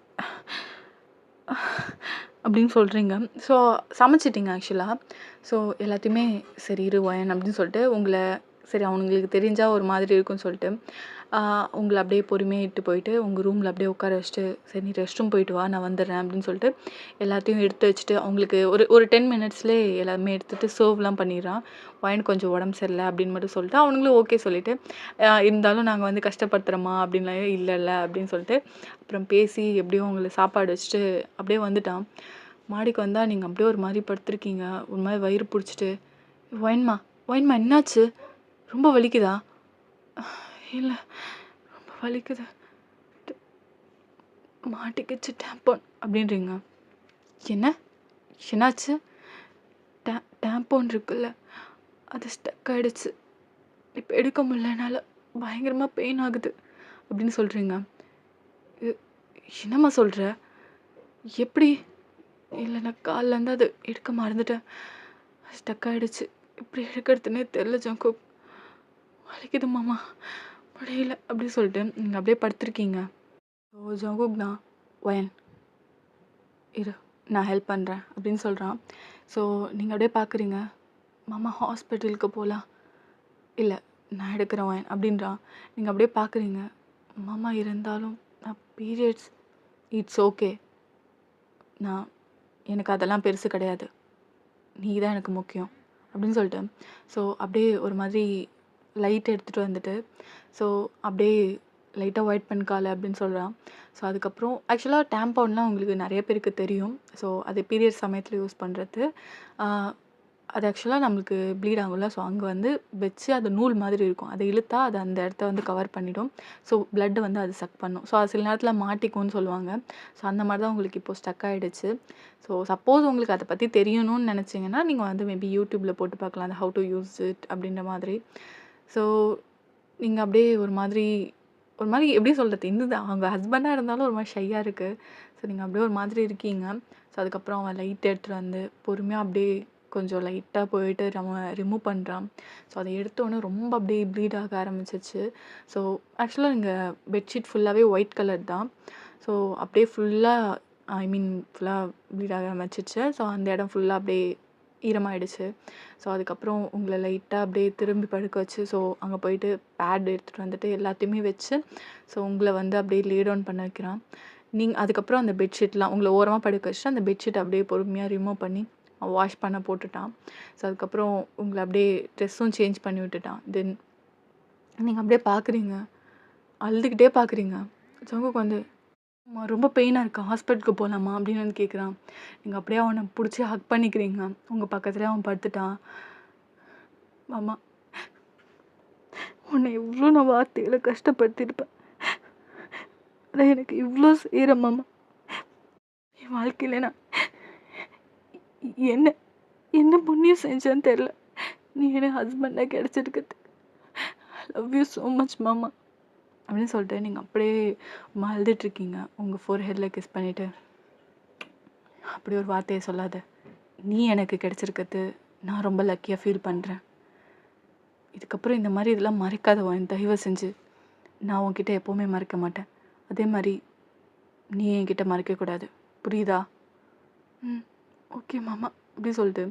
அப்படின்னு சொல்கிறீங்க. ஸோ சமைச்சிட்டிங்க ஆக்சுவலாக. ஸோ எல்லாத்தையுமே சரி இரு ஒயன் அப்படின்னு சொல்லிட்டு சரி அவனுங்களுக்கு தெரிஞ்சால் ஒரு மாதிரி இருக்குன்னு சொல்லிட்டு உங்களை அப்படியே பொறுமையாக இட்டு போயிட்டு உங்கள் ரூமில் அப்படியே உட்கார வச்சுட்டு, சரி நீ ரெஸ்ட் ரூம் போயிட்டு வா, நான் வந்துடுறேன் அப்படின்னு சொல்லிட்டு எல்லாத்தையும் எடுத்து வச்சுட்டு அவங்களுக்கு ஒரு 10 மினிட்ஸ்லேயே எல்லாமே எடுத்துகிட்டு சர்வ்லாம் பண்ணிடுறான். ஒயன் கொஞ்சம் உடம்பு சரியில்லை அப்படின்னு மட்டும் சொல்லிட்டு அவனுங்களும் ஓகே சொல்லிவிட்டு, இருந்தாலும் நாங்கள் வந்து கஷ்டப்படுத்துகிறோமா அப்படின்லாம் இல்லை அப்படின்னு சொல்லிட்டு அப்புறம் பேசி எப்படியும் அவங்களுக்கு சாப்பாடு வச்சுட்டு அப்படியே வந்துட்டான். மாடிக்கு வந்தால் நீங்கள் அப்படியே ஒரு மாதிரி படுத்துருக்கீங்க, ஒரு மாதிரி வயிறு பிடிச்சிட்டு. ஒயன்மா ஒயன்மா என்னாச்சு? ரொம்ப வலிக்குதா? இல்லை ரொம்ப வலிக்குது, மாட்டிக்கிச்சு டேம்போன் அப்படின்றீங்க. என்னாச்சு? டேம்போன் இருக்குல்ல, அது ஸ்டக் ஆகிடுச்சு, இப்போ எடுக்க முடியல என்னால், பயங்கரமாக பெயின் ஆகுது அப்படின்னு சொல்கிறீங்க. என்னம்மா சொல்கிற? எப்படி? இல்லை நான் காலிலேருந்து அது எடுக்க மறந்துட்டேன், ஸ்டக் ஆகிடுச்சு, எப்படி எடுக்கிறதுனே தெரில ஜங்கு, வலிக்குது மாமா, முடியல அப்படின்னு சொல்லிட்டு நீங்கள் அப்படியே படுத்துருக்கீங்க. ஸோ ஜங்குக்னா ஒயன் இரு நான் ஹெல்ப் பண்ணுறேன் அப்படின்னு சொல்கிறான். ஸோ நீங்கள் அப்படியே பார்க்குறீங்க. மாமா ஹாஸ்பிட்டலுக்கு போகலாம். இல்லை நான் எடுக்கிறேன் ஒயன் அப்படின்றான். நீங்கள் அப்படியே பார்க்குறீங்க. மாமா இருந்தாலும் நான் பீரியட்ஸ், இட்ஸ் ஓகே, எனக்கு அதெல்லாம் பெருசு கிடையாது, நீ தான் எனக்கு முக்கியம் அப்படின்னு சொல்லிட்டு ஸோ அப்படியே ஒரு மாதிரி லைட் எடுத்துகிட்டு வந்துட்டு ஸோ அப்படியே லைட்டாக ஒயிட் பண்ண காலை அப்படின்னு சொல்கிறான். ஸோ அதுக்கப்புறம் ஆக்சுவலாக டேம்பவுன்லாம் உங்களுக்கு நிறைய பேருக்கு தெரியும். ஸோ அது பீரியட் சமயத்தில் யூஸ் பண்ணுறது. அது ஆக்சுவலாக நம்மளுக்கு ப்ளீட் ஆகும்ல, ஸோ அங்கே வந்து வச்சு அது நூல் மாதிரி இருக்கும், அதை இழுத்தா அது அந்த இடத்த வந்து கவர் பண்ணிடும். ஸோ பிளட் வந்து அது சக் பண்ணும். ஸோ அது சில நேரத்தில் மாட்டிக்கும்னு சொல்லுவாங்க. ஸோ அந்த மாதிரி தான் உங்களுக்கு இப்போது ஸ்டக் ஆகிடுச்சு. ஸோ சப்போஸ் உங்களுக்கு அதை பற்றி தெரியணும்னு நினச்சிங்கன்னா நீங்கள் வந்து மேபி யூடியூப்பில் போட்டு பார்க்கலாம், அந்த ஹவு டு யூஸ் இட் அப்படின்ற மாதிரி. ஸோ நீங்கள் அப்படியே ஒரு மாதிரி எப்படி சொல்கிறது, அவங்க ஹஸ்பண்டாக இருந்தாலும் ஒரு மாதிரி ஷையாக இருக்குது. ஸோ நீங்கள் அப்படியே ஒரு மாதிரி இருக்கீங்க. ஸோ அதுக்கப்புறம் அவன் லைட் எடுத்துகிட்டு வந்து பொறுமையாக அப்படியே கொஞ்சம் லைட்டாக போயிட்டு அவன் ரிமூவ் பண்ணுறான். ஸோ அதை எடுத்தோடனே ரொம்ப அப்படியே ப்ளீட் ஆக ஆரம்பிச்சிச்சு. ஸோ ஆக்சுவலாக எங்கள் பெட்ஷீட் ஃபுல்லாகவே ஒயிட் கலர் தான். ஸோ அப்படியே ஃபுல்லாக ஃபுல்லாக ப்ளீட் ஆக ஆரம்பிச்சிச்சு. ஸோ அந்த இடம் ஃபுல்லாக அப்படியே ஈரமாயிடுச்சு. ஸோ அதுக்கப்புறம் உங்களை லைட்டாக அப்படியே திரும்பி படுக்க வச்சு ஸோ அங்கே போயிட்டு பேட் எடுத்துகிட்டு வந்துட்டு எல்லாத்தையுமே வச்சு ஸோ உங்களை வந்து அப்படியே லே டவுன் பண்ண வைக்கிறான். அதுக்கப்புறம் அந்த பெட்ஷீட்லாம் உங்களை ஓரமாக படுக்க வச்சுட்டு அந்த பெட்ஷீட் அப்படியே பொறுமையாக ரிமூவ் பண்ணி வாஷ் பண்ண போட்டுட்டான். ஸோ அதுக்கப்புறம் உங்களை அப்படியே ட்ரெஸ்ஸும் சேஞ்ச் பண்ணி விட்டுட்டான். தென் நீங்கள் அப்படியே பார்க்குறீங்க, அழுதுகிட்டே பார்க்குறீங்க. ஜங்குக்கு வந்து ரொம்ப பெயினாக இருக்கா, ஹாஸ்பிட்டலுக்கு போகலாமா அப்படின்னு வந்து கேட்குறான். நீங்கள் அப்படியே அவனை பிடிச்சி ஹக் பண்ணிக்கிறீங்க. உங்கள் பக்கத்துலேயே அவன் படுத்துட்டான். மாமா உன்னை எவ்வளோ நான் வார்த்தையில் கஷ்டப்படுத்தியிருப்பேன், ஆனால் எனக்கு இவ்வளோ செய்கிற மாமா. என் வாழ்க்கையில் நான் என்ன புண்ணியம் செஞ்சேன்னு தெரில, நீ எனக்கு ஹஸ்பண்டாக கிடச்சிருக்குது. I love you so much மாமா அப்படின்னு சொல்லிட்டு நீங்கள் அப்படியே அழுதுட்ருக்கீங்க. உங்கள் ஃபோர் ஹெட்டில் கிஸ் பண்ணிவிட்டு அப்படி ஒரு வார்த்தையை சொல்லாத. நீ எனக்கு கிடைச்சிருக்கிறது நான் ரொம்ப லக்கியாக ஃபீல் பண்ணுறேன். இதுக்கப்புறம் இந்த மாதிரி இதெல்லாம் மறைக்காத வாயன், தயவு செஞ்சு. நான் உன்கிட்ட எப்போவுமே மறைக்க மாட்டேன். அதே மாதிரி நீ என்கிட்ட மறைக்கக்கூடாது, புரியுதா? ம், ஓகே மாமா அப்படி சொல்லிட்டு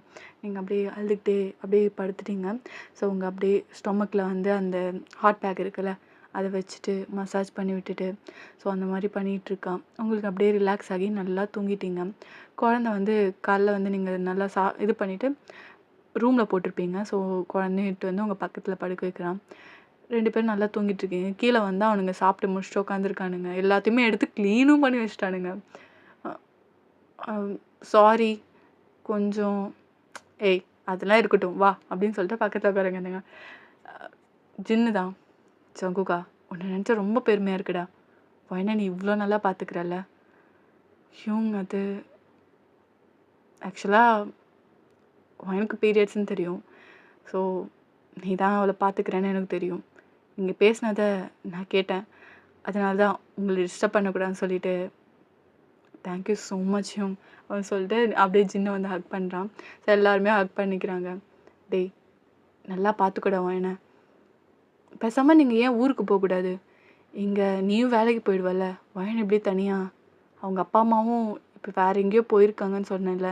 நீங்கள் அப்படியே அழுதுகிட்டே அப்படியே படுத்துட்டீங்க. ஸோ உங்கள் அப்படியே ஸ்டொமக்கில் வந்து அந்த ஹாட் பேக் இருக்குல்ல, அதை வச்சுட்டு மசாஜ் பண்ணி விட்டுட்டு, ஸோ அந்த மாதிரி பண்ணிகிட்ருக்கான். உங்களுக்கு அப்படியே ரிலாக்ஸ் ஆகி நல்லா தூங்கிட்டீங்க. குழந்த வந்து காலைல வந்து நீங்கள் நல்லா இது பண்ணிவிட்டு ரூமில் போட்டிருப்பீங்க. ஸோ குழந்தைட்டு வந்து உங்கள் பக்கத்தில் படுக்க வைக்கிறான். 2 பேரும் நல்லா தூங்கிட்டு இருக்கீங்க. கீழே வந்து அவனுங்க சாப்பிட்டு முடிச்சுட்டு உட்காந்துருக்கானுங்க. எல்லாத்தையுமே எடுத்து க்ளீனும் பண்ணி வச்சுட்டானுங்க. சாரி, கொஞ்சம் ஏய் அதெல்லாம் இருக்கட்டும் வா அப்படின்னு சொல்லிட்டு பக்கத்தில் உட்காருங்க. ஜின்னு தான். ஜங்குகா, உன்னை நினச்சா ரொம்ப பெருமையாக இருக்குடா. வயனா நீ இவ்வளோ நல்லா பார்த்துக்கிறல்ல. ஹியூங் அது ஆக்சுவலாக எனக்கு பீரியட்ஸ்ன்னு தெரியும். ஸோ நீ தான் அவளை பார்த்துக்கிறேன்னு எனக்கு தெரியும். நீங்கள் பேசினதை நான் கேட்டேன். அதனால தான் உங்களை டிஸ்டர்ப் பண்ணக்கூடாதுன்னு சொல்லிட்டு தேங்க்யூ ஸோ மச் ஹியூங் அவன் சொல்லிட்டு அப்படியே ஜின்னை வந்து ஹக் பண்ணுறான். ஸோ எல்லாருமே ஹக் பண்ணிக்கிறாங்க. டேய் நல்லா பார்த்துக்கூட என்ன. பேசாமல் நீங்கள் ஏன் ஊருக்கு போகக்கூடாது? இங்கே நீயும் வேலைக்கு போயிடுவல்ல, வயன் இப்படி தனியாக? அவங்க அப்பா அம்மாவும் இப்போ வேறு எங்கேயோ போயிருக்காங்கன்னு சொன்னேன்ல.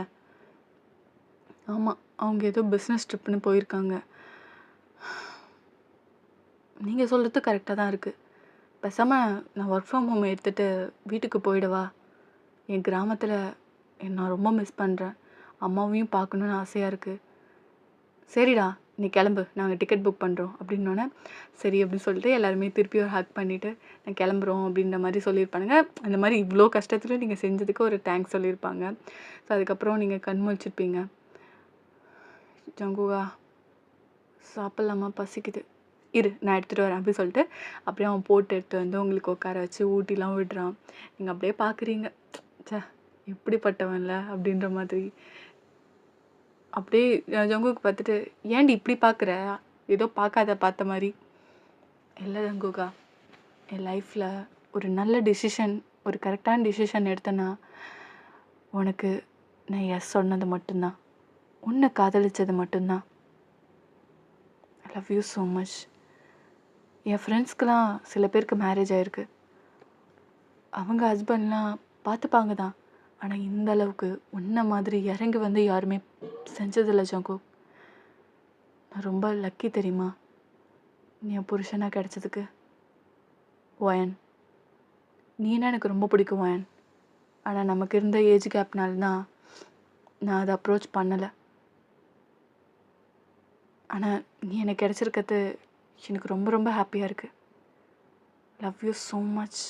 ஆமாம், அவங்க ஏதோ பிஸ்னஸ் ட்ரிப்புன்னு போயிருக்காங்க. நீங்கள் சொல்கிறது கரெக்டாக தான் இருக்குது. பேசாமல் நான் ஒர்க் ஃப்ரம் ஹோம் எடுத்துகிட்டு வீட்டுக்கு போயிடவா? என் கிராமத்தில் நான் ரொம்ப மிஸ் பண்ணுறேன். அம்மாவையும் பார்க்கணுன்னு ஆசையாக இருக்குது. சரிடா நீ கிளம்பு, நாங்கள் டிக்கெட் புக் பண்ணுறோம் அப்படின்னோடனே சரி அப்படின்னு சொல்லிட்டு எல்லாருமே திருப்பி ஒரு ஹக் பண்ணிவிட்டு நான் கிளம்புறோம் அப்படின்ற மாதிரி சொல்லியிருப்பானுங்க. அந்த மாதிரி இவ்வளோ கஷ்டத்தில் நீங்கள் செஞ்சதுக்கு ஒரு தேங்க்ஸ் சொல்லியிருப்பாங்க. ஸோ அதுக்கப்புறம் நீங்கள் கண் முழிச்சிருப்பீங்க. ஜங்குகா சாப்பிட்லாமா, பசிக்குது, இரு நான் எடுத்துகிட்டு வரேன் அப்படி சொல்லிட்டு அப்படியே அவன் போட்டு எடுத்து வந்து உங்களுக்கு உட்கார வச்சு ஊட்டிலாம் விடுறான். நீங்கள் அப்படியே பார்க்குறீங்க, சே எப்படிப்பட்டவன்ல அப்படின்ற மாதிரி. அப்படியே ஜங்குக்கு பார்த்துட்டு ஏன்டி இப்படி பார்க்குற, ஏதோ பார்த்த மாதிரி. இல்லை ஜங்குகா, என் லைஃப்பில் ஒரு நல்ல டிசிஷன், ஒரு கரெக்டான டிசிஷன் எடுத்தேன்னா உனக்கு நான் எஸ் சொன்னது மட்டும்தான், உன்னை காதலிச்சது மட்டும்தான். I love you so much. என் ஃப்ரெண்ட்ஸ்க்கெலாம் சில பேருக்கு மேரேஜ் ஆகிருக்கு. அவங்க ஹஸ்பண்ட்லாம் பார்த்துப்பாங்க தான். ஆனால் இந்த அளவுக்கு உன்னை மாதிரி இறங்கி வந்து யாருமே செஞ்சதில்லை ஜங்கு. நான் ரொம்ப லக்கி தெரியுமா நீ என் புருஷனாக கிடச்சதுக்கு. வயன், நீனா எனக்கு ரொம்ப பிடிக்கும் வயன். ஆனால் நமக்கு இருந்த ஏஜ் கேப்னால தான் நான் அதை அப்ரோச் பண்ணலை. ஆனால் நீ எனக்கு கிடச்சிருக்கிறது எனக்கு ரொம்ப ரொம்ப ஹாப்பியாக இருக்குது. Love you so much.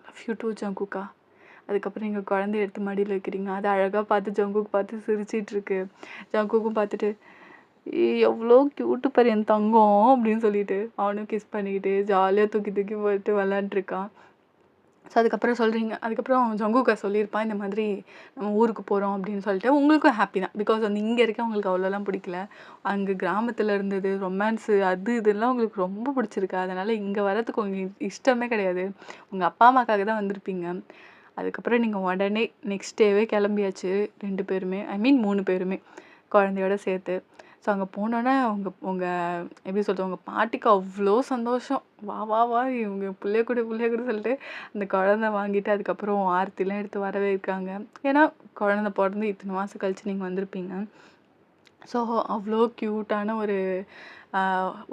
Love you too ஜங்குக்கா. அதுக்கப்புறம் நீங்கள் குழந்தைய எடுத்து மடியில் வைக்கிறீங்க. அதை அழகாக பார்த்து ஜங்குக்கு பார்த்து சிரிச்சிட்ருக்கு. ஜங்குக்கும் பார்த்துட்டு எவ்வளோ க்யூட்டு பாரு என் தங்கம் அப்படின்னு சொல்லிட்டு அவனும் கிஸ் பண்ணிக்கிட்டு ஜாலியாக தூக்கி தூக்கி போட்டு விளாண்டுருக்கான். ஸோ அதுக்கப்புறம் சொல்கிறீங்க, அதுக்கப்புறம் ஜங்குக்கா சொல்லியிருப்பான் இந்த மாதிரி நம்ம ஊருக்கு போகிறோம் அப்படின்னு சொல்லிட்டு. உங்களுக்கும் ஹாப்பி தான், பிகாஸ் வந்து இங்கே இருக்க உங்களுக்கு அவ்வளோலாம் பிடிக்கல. அங்கே கிராமத்தில் இருந்தது ரொமான்ஸு அது இதெல்லாம் உங்களுக்கு ரொம்ப பிடிச்சிருக்கு. அதனால் இங்கே வரதுக்கு உங்களுக்கு இஷ்டமே கிடையாது. உங்கள் அப்பா அம்மாக்காக தான் வந்திருப்பீங்க. அதுக்கப்புறம் நீங்கள் உடனே நெக்ஸ்ட் டேவே கிளம்பியாச்சு 2 பேருமே, ஐ மீன் 3 பேருமே குழந்தையோட சேர்த்து. ஸோ அங்கே போனோன்னே உங்கள் எப்படி சொல்கிறது, உங்கள் பாட்டிக்கு அவ்வளோ சந்தோஷம். வா வா வா இவங்க பிள்ளைய கூட சொல்லிட்டு அந்த குழந்த வாங்கிட்டு அதுக்கப்புறம் ஆர்த்திலாம் எடுத்து வரவேற்காங்க. ஏன்னா குழந்த பிறந்து இத்தனை மாதம் கழிச்சு நீங்கள் வந்திருப்பீங்க. ஸோ அவ்வளோ க்யூட்டான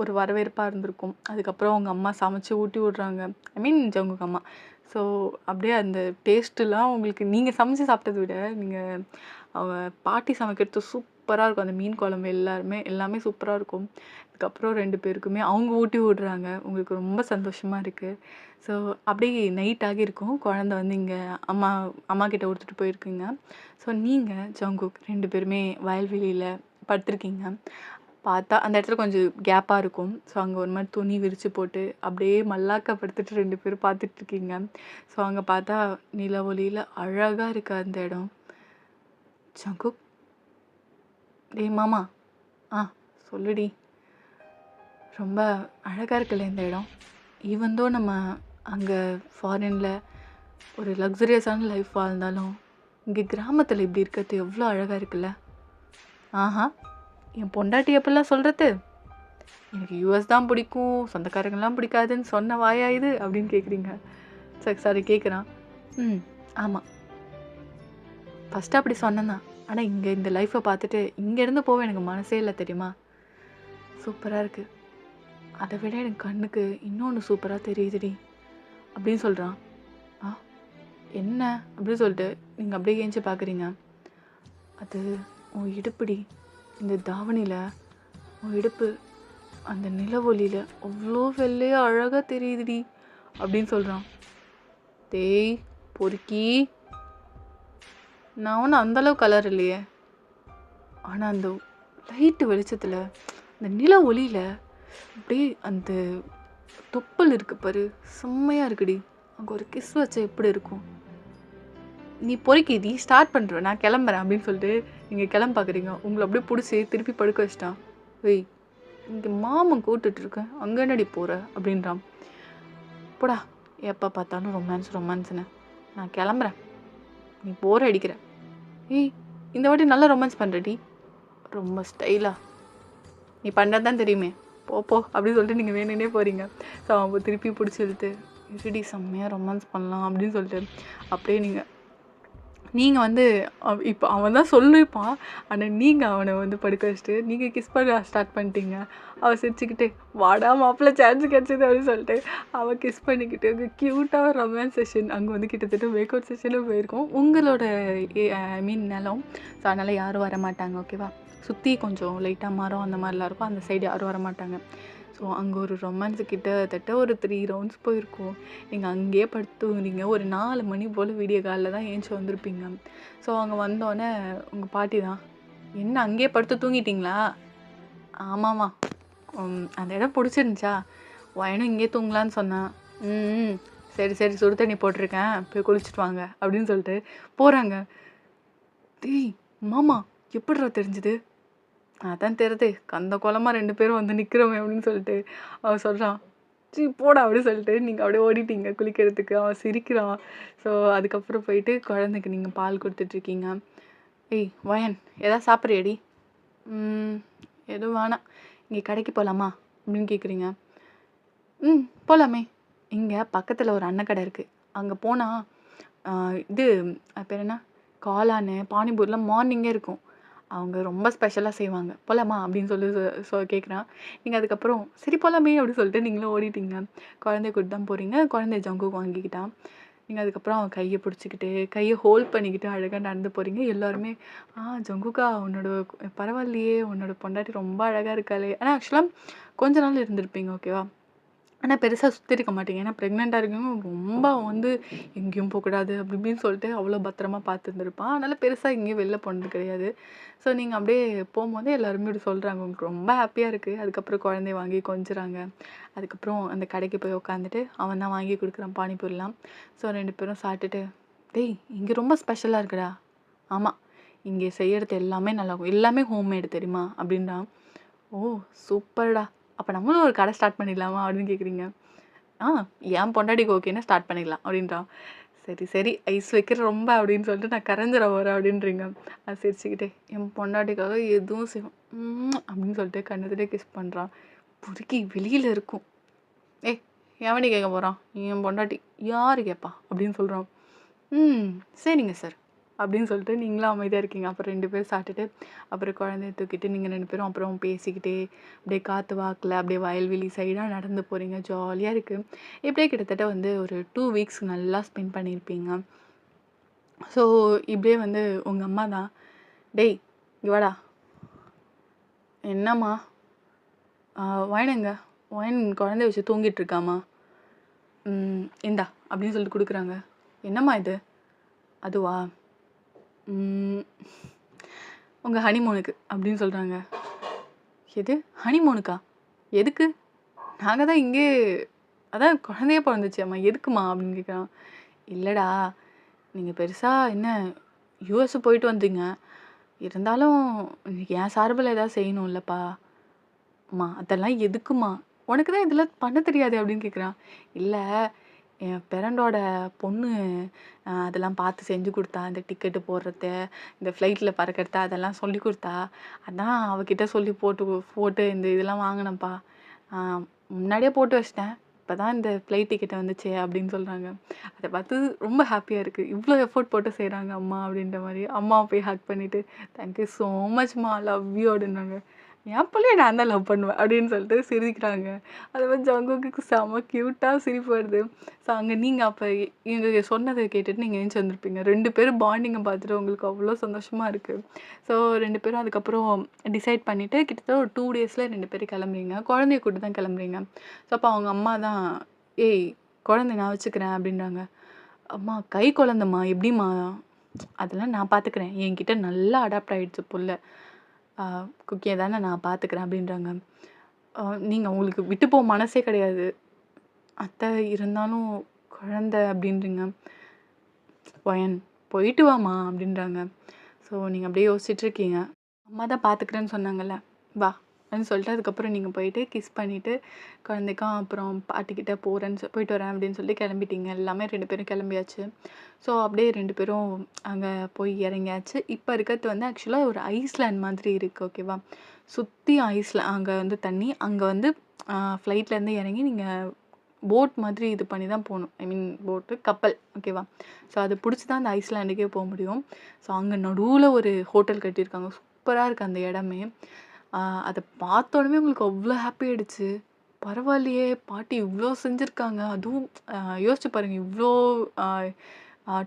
ஒரு வரவேற்பாக இருந்திருக்கும். அதுக்கப்புறம் அவங்க அம்மா சமைச்சு ஊட்டி விட்றாங்க, ஐ மீன் ஜங்குக்கு அம்மா. ஸோ அப்படியே அந்த டேஸ்ட்டுலாம் உங்களுக்கு நீங்கள் சமைச்சு சாப்பிட்டதை விட நீங்கள் அவங்க பாட்டி சமைக்கிறது சூப்பராக இருக்கும். அந்த மீன் குழம்பு எல்லாமே சூப்பராக இருக்கும். அதுக்கப்புறம் 2 பேருக்குமே அவங்க ஊட்டி விட்றாங்க. உங்களுக்கு ரொம்ப சந்தோஷமாக இருக்குது. ஸோ அப்படியே நைட் ஆகியிருக்கும். குழந்த வந்து இங்கே அம்மா கிட்ட கொடுத்துட்டு போயிருக்கீங்க. ஸோ நீங்கள் ஜங்குக் 2 பேருமே வயல்வெளியில் படுத்திருக்கீங்க. பார்த்தா அந்த இடத்துல கொஞ்சம் கேப்பாக இருக்கும். ஸோ அங்கே ஒரு மாதிரி துணி விரித்து போட்டு அப்படியே மல்லாக்க படுத்துட்டு 2 பேரும் பார்த்துட்ருக்கீங்க. ஸோ அங்கே பார்த்தா நில ஒளியில் அழகாக இருக்குது அந்த இடம். ஜங்குக், டேய் மாமா, சொல்லுடி. ரொம்ப அழகாக இருக்குல்ல இந்த இடம். ஈவன் தோ நம்ம அங்கே ஃபாரினில் ஒரு லக்ஸரியஸான லைஃப் வாழ்ந்தாலும் இங்கே கிராமத்தில் இப்படி இருக்கிறது எவ்வளோ அழகாக இருக்குல்ல. ஆஹா, என் பொண்டாட்டி எப்படிலாம் சொல்கிறது, எனக்கு யூஎஸ் தான் பிடிக்கும், சொந்தக்காரங்கெல்லாம் பிடிக்காதுன்னு சொன்ன வாயா இது அப்படின்னு கேட்குறீங்க. சரி சாரி கேட்குறான். ஆமாம், ஃபஸ்ட்டு அப்படி சொன்னேன் தான். ஆனால் இங்கே இந்த லைஃப்பை பார்த்துட்டு இங்கேருந்து போக எனக்கு மனசே இல்லை தெரியுமா. சூப்பராக இருக்குது. அதை விட எனக்கு கண்ணுக்கு இன்னொன்று சூப்பராக தெரியுதுடி அப்படின்னு சொல்கிறான். ஆ என்ன அப்படின்னு சொல்லிட்டு நீங்கள் அப்படியே ஏஞ்சி பார்க்குறீங்க. அது உன் இடுப்புடி, இந்த தாவணியில் உன் இடுப்பு அந்த நிலவொலியில் அவ்வளோ வெள்ளையாக அழகாக தெரியுதுடி அப்படின்னு சொல்கிறான். தேய் பொறுக்கி, நான் ஒன்றும் அந்தளவு கலர் இல்லையே, ஆனால் அந்த லைட்டு வெளிச்சத்தில் அந்த நில ஒளியில் அப்படியே அந்த தொப்பல் இருக்கு பாரு, செம்மையாக இருக்குடி. அங்கே ஒரு கிஸ் வச்சா எப்படி இருக்கும். நீ பொறுக்கிடி ஸ்டார்ட் பண்ணுற, நான் கிளம்புறேன் அப்படின்னு சொல்லிட்டு நீங்கள் கிளம்ப பார்க்குறீங்க. உங்களை அப்படியே பிடிச்சி திருப்பி படுக்க வச்சிட்டான். ஏய், இங்கே மாமன் கூட்டுட்ருக்கேன், அங்கே என்னடி போகிற அப்படின்றான். போடா, எப்போ பார்த்தாலும் ரொமான்ஸ்னு, நான் கிளம்புறேன், நீ போகிற அடிக்கிற. ஏய், இந்த வாட்டி நல்லா ரொமான்ஸ் பண்ணுறடி, ரொம்ப ஸ்டைலாக, நீ பண்ணுறது தான் தெரியுமே, போ அப்படின்னு சொல்லிட்டு நீங்கள் வேணுன்னே போகிறீங்க. ஸோ அவன் திருப்பி பிடிச்சி இழுத்து இருடி செம்மையாக ரொமான்ஸ் பண்ணலாம் அப்படின்னு சொல்லிட்டு அப்படியே நீங்கள் வந்து இப்போ அவன் தான் சொல்லியிருப்பான். ஆனால் நீங்கள் அவனை வந்து படுக்க வச்சுட்டு நீங்கள் கிஸ் பண்ண ஸ்டார்ட் பண்ணிட்டீங்க. அவள் சிரிச்சுக்கிட்டு வாடா மாப்பிள்ளை சான்ஸ் கிடச்சிது அப்படின்னு சொல்லிட்டு அவள் கிஸ் பண்ணிக்கிட்டு அங்கே க்யூட்டாக ரொமான்ஸ் செஷன், அங்கே வந்து கிட்டத்தட்ட மேக் அவுட் செஷனும் போயிருக்கோம். உங்களோட ஐ மீன் நிலம். ஸோ அதனால் யாரும் வர மாட்டாங்க, ஓகேவா. சுற்றி கொஞ்சம் லைட்டாக மரம் அந்த மாதிரிலாம் இருக்கும், அந்த சைடு யாரும் வர மாட்டாங்க. ஸோ அங்கே ஒரு ரொமான்ஸு கிட்டத்தட்ட ஒரு 3 ரவுண்ட்ஸ் போயிருக்கோம். நீங்கள் அங்கேயே படுத்து தூங்குறீங்க. ஒரு 4 மணி போல் விடிய காலில் தான் ஏஞ்சி வந்திருப்பீங்க. ஸோ அங்கே வந்தோடனே உங்கள் பாட்டி தான், என்ன அங்கேயே படுத்து தூங்கிட்டீங்களா? ஆமாம்மா, அந்த இடம் பிடிச்சிருந்துச்சா, வயனும் இங்கேயே தூங்கலான்னு சொன்னான். சரி சுடு தண்ணி போட்டிருக்கேன், போய் குளிச்சுட்டு வாங்க அப்படின்னு சொல்லிட்டு போகிறாங்க. டேய் மாமா, எப்படிடா தெரிஞ்சுது? அதான் தெரியுது, கந்த கோலமாக 2 பேரும் வந்து நிற்கிறோமே அப்படின்னு சொல்லிட்டு அவன் சொல்கிறான். போடா அப்படின்னு சொல்லிட்டு நீங்கள் அப்படியே ஓடிட்டீங்க குளிக்கிறதுக்கு. அவன் சிரிக்கிறான். ஸோ அதுக்கப்புறம் போயிட்டு குழந்தைக்கு நீங்கள் பால் கொடுத்துட்ருக்கீங்க. ஏய் வயன், எதாவது சாப்பிட்றியடி? எதுவும் வேணாம், இங்கே கடைக்கு போகலாமா அப்படின்னு கேட்குறீங்க. போகலாமே, இங்கே பக்கத்தில் ஒரு அண்ணன் கடை இருக்குது, அங்கே போனால் இது பேர் என்ன, காளான் பானிபூரிலாம் மார்னிங்கே இருக்கும், அவங்க ரொம்ப ஸ்பெஷலாக செய்வாங்க, போகலாமா அப்படின்னு சொல்லி கேட்குறான். நீங்கள் அதுக்கப்புறம் சரி போகலாமே அப்படின்னு சொல்லிட்டு நீங்களும் ஓடிட்டீங்க. குழந்தைய கூட்டு தான் போகிறீங்க. குழந்தைய ஜங்குக்கு வாங்கிக்கிட்டான். நீங்கள் அதுக்கப்புறம் அவன் கையை பிடிச்சிக்கிட்டு கையை ஹோல்ட் பண்ணிக்கிட்டு அழகாக நடந்து போகிறீங்க. எல்லாருமே ஜங்குக்கா உன்னோட பரவாயில்லையே, உன்னோட பொண்டாட்டி ரொம்ப அழகாக இருக்காளே. ஆனால் ஆக்சுவலாக கொஞ்ச நாள் இருந்திருப்பீங்க, ஓகேவா. ஆனால் பெருசாக சுற்றிருக்க மாட்டீங்க. ஏன்னா ப்ரெக்னெண்ட்டாக இருக்கவங்க ரொம்ப வந்து எங்கேயும் போகக்கூடாது அப்படி இப்படின்னு சொல்லிட்டு அவ்வளோ பத்திரமா பார்த்துருந்துருப்பான். அதனால் பெருசாக எங்கேயும் வெளில போனது கிடையாது. ஸோ நீங்கள் அப்படியே போகும்போது எல்லாருமே இப்படி சொல்கிறாங்க, உங்களுக்கு ரொம்ப ஹாப்பியாக இருக்குது. அதுக்கப்புறம் குழந்தைய வாங்கி கொஞ்சுறாங்க. அதுக்கப்புறம் அந்த கடைக்கு போய் உட்காந்துட்டு அவன் தான் வாங்கி கொடுக்குறான் பானிபூரிலாம். ஸோ 2 பேரும் சாப்பிட்டுட்டு, டேய் இங்கே ரொம்ப ஸ்பெஷலாக இருக்குடா. ஆமாம், இங்கே செய்கிறது எல்லாமே நல்லாயிருக்கும், எல்லாமே ஹோம்மேடு தெரியுமா அப்படின்றான். ஓ சூப்பர்டா, அப்போ நம்மளும் ஒரு கடை ஸ்டார்ட் பண்ணிடலாமா அப்படின்னு கேட்குறீங்க. என் பொண்டாட்டிக்கு ஓகேன்னா ஸ்டார்ட் பண்ணிடலாம் அப்படின்றான். சரி ஐஸ் வைக்கிற ரொம்ப அப்படின்னு சொல்லிட்டு நான் கரைஞ்சிட போகிறேன் அப்படின்றீங்க. அது சிரிச்சுக்கிட்டே என் பொண்டாட்டிக்காக எதுவும் செய்வோம் அப்படின்னு சொல்லிட்டு கண்ணத்துலேயே கிஸ் பண்ணுறான். புதுக்கி வெளியில் இருக்கும். எவனி கேட்க போகிறான், என் பொண்டாட்டி யார் கேட்பா அப்படின்னு சொல்கிறான். சரிங்க சார் அப்படின்னு சொல்லிட்டு நீங்களும் அமைதியாக இருக்கீங்க. அப்புறம் 2 பேரும் சாப்பிட்டுட்டு அப்புறம் குழந்தைய தூக்கிட்டு நீங்கள் 2 பேரும் அப்புறம் பேசிக்கிட்டே அப்படியே காற்று வாக்கில் அப்படியே வயல்வெளி சைடாக நடந்து போகிறீங்க. ஜாலியாக இருக்குது. இப்படியே கிட்டத்தட்ட வந்து ஒரு 2 வீக்ஸ் நல்லா ஸ்பெண்ட் பண்ணியிருப்பீங்க. ஸோ இப்படியே வந்து உங்கள் அம்மா தான், டேய் இங்கே வாடா. என்னம்மா? வயனுங்க, வயன் குழந்தைய வச்சு தூங்கிட்டு இருக்காம்மா. இந்தா அப்படின்னு சொல்லிட்டு கொடுக்குறாங்க. என்னம்மா இது? அதுவா, உங்கள் ஹனிமூனுக்கு அப்படின்னு சொல்கிறாங்க. எது ஹனிமூனுக்கா? எதுக்கு? நாங்கள் தான் இங்கே அதான் குழந்தைய பிறந்துச்சு அம்மா, எதுக்குமா அப்படின்னு கேட்குறான். இல்லைடா, நீங்கள் பெருசாக என்ன யூஎஸ் போயிட்டு வந்தீங்க, இருந்தாலும் என் சார்பில் ஏதாவது செய்யணும் இல்லைப்பா. அம்மா அதெல்லாம் எதுக்குமா, உனக்கு தான் இதெல்லாம் பண்ண தெரியாது அப்படின்னு கேட்குறான். இல்லை, என் ஃப்ரெண்டோட பொண்ணு அதெல்லாம் பார்த்து செஞ்சு கொடுத்தா. இந்த டிக்கெட்டு போடுறது, இந்த ஃப்ளைட்டில் பறக்கிறது அதெல்லாம் சொல்லி கொடுத்தா. அதான் அவகிட்ட சொல்லி போட்டு இந்த இதெல்லாம் வாங்கினேன்ப்பா. முன்னாடியே போட்டு வச்சிட்டேன். இப்போ தான் இந்த ஃப்ளைட் டிக்கெட்டை வந்துச்சே அப்படின்னு சொல்கிறாங்க. அதை பார்த்து ரொம்ப ஹாப்பியாக இருக்குது. இவ்வளோ எஃபோர்ட் போட்டு செய்கிறாங்க அம்மா அப்படின்ற மாதிரி. அம்மாவை போய் ஹக் பண்ணிவிட்டு தேங்க்யூ ஸோ மச்மா, லவ் யூ அப்படின்னாங்க. என் பிள்ளைய நான் தான் லவ் பண்ணுவேன் அப்படின்னு சொல்லிட்டு சிரிக்கிறாங்க. அதை வந்து ஜங்குக்கு செம்ம க்யூட்டாக சிரிப்பு வருது. ஸோ அங்கே நீங்கள் அப்போ இவங்க சொன்னதை கேட்டுட்டு நீங்கள் ஏஞ்சி வந்திருப்பீங்க. 2 பேரும் பாண்டிங்கை பார்த்துட்டு உங்களுக்கு அவ்வளோ சந்தோஷமாக இருக்குது. ஸோ 2 பேரும் அதுக்கப்புறம் டிசைட் பண்ணிவிட்டு கிட்டத்தட்ட ஒரு 2 டேஸில் 2 பேரும் கிளம்புறீங்க. குழந்தைய கூட்டு தான் கிளம்புறீங்க. ஸோ அப்போ அவங்க அம்மா தான், ஏய் குழந்தை நான் வச்சுக்கிறேன் அப்படின்றாங்க. அம்மா கை குழந்தைம்மா எப்படிம்மா, அதெல்லாம் நான் பார்த்துக்கிறேன், என்கிட்ட நல்லா அடாப்ட் ஆகிடுச்சு புள்ள, குக்கியை தானே நான் பார்த்துக்கிறேன் அப்படின்றாங்க. நீங்கள் உங்களுக்கு விட்டு போக மனசே கிடையாது அத்தை, இருந்தாலும் குழந்தை அப்படின்றீங்க. ஒயன் போயிட்டு வாமா அப்படின்றாங்க. ஸோ நீங்கள் அப்படியே யோசிச்சுட்ருக்கீங்க. அம்மா தான் பார்த்துக்கிறேன்னு சொன்னாங்கல்ல, வா அப்படின்னு சொல்லிட்டு அதுக்கப்புறம் நீங்கள் போயிட்டு கிஸ் பண்ணிவிட்டு குழந்தைக்கும் அப்புறம் பாட்டிக்கிட்ட போயிட்டு வரேன் அப்படின்னு சொல்லிட்டு கிளம்பிட்டீங்க. எல்லாமே 2 பேரும் கிளம்பியாச்சு. ஸோ அப்படியே 2 பேரும் அங்கே போய் இறங்கியாச்சு. இப்போ இருக்கிறது வந்து ஆக்சுவலாக ஒரு ஐஸ்லேண்ட் மாதிரி இருக்குது. ஓகேவா, சுற்றி அங்கே வந்து தண்ணி, அங்கே வந்து ஃப்ளைட்லேருந்து இறங்கி நீங்கள் போட் மாதிரி இது பண்ணி தான் போகணும். ஐ மீன் போட்டு கப்பல். ஓகேவா, ஸோ அது பிடிச்சி தான் அந்த ஐஸ்லேண்டுக்கே போக முடியும். ஸோ அங்கே நடுவில் ஒரு ஹோட்டல் கட்டியிருக்காங்க. சூப்பராக இருக்குது அந்த இடமே. அதை பார்த்தோன்னே உங்களுக்கு அவ்வளோ ஹாப்பி ஆகிடுச்சு. பரவாயில்லையே பாட்டி இவ்வளோ செஞ்சுருக்காங்க. அதுவும் யோசிச்சு பாருங்கள், இவ்வளோ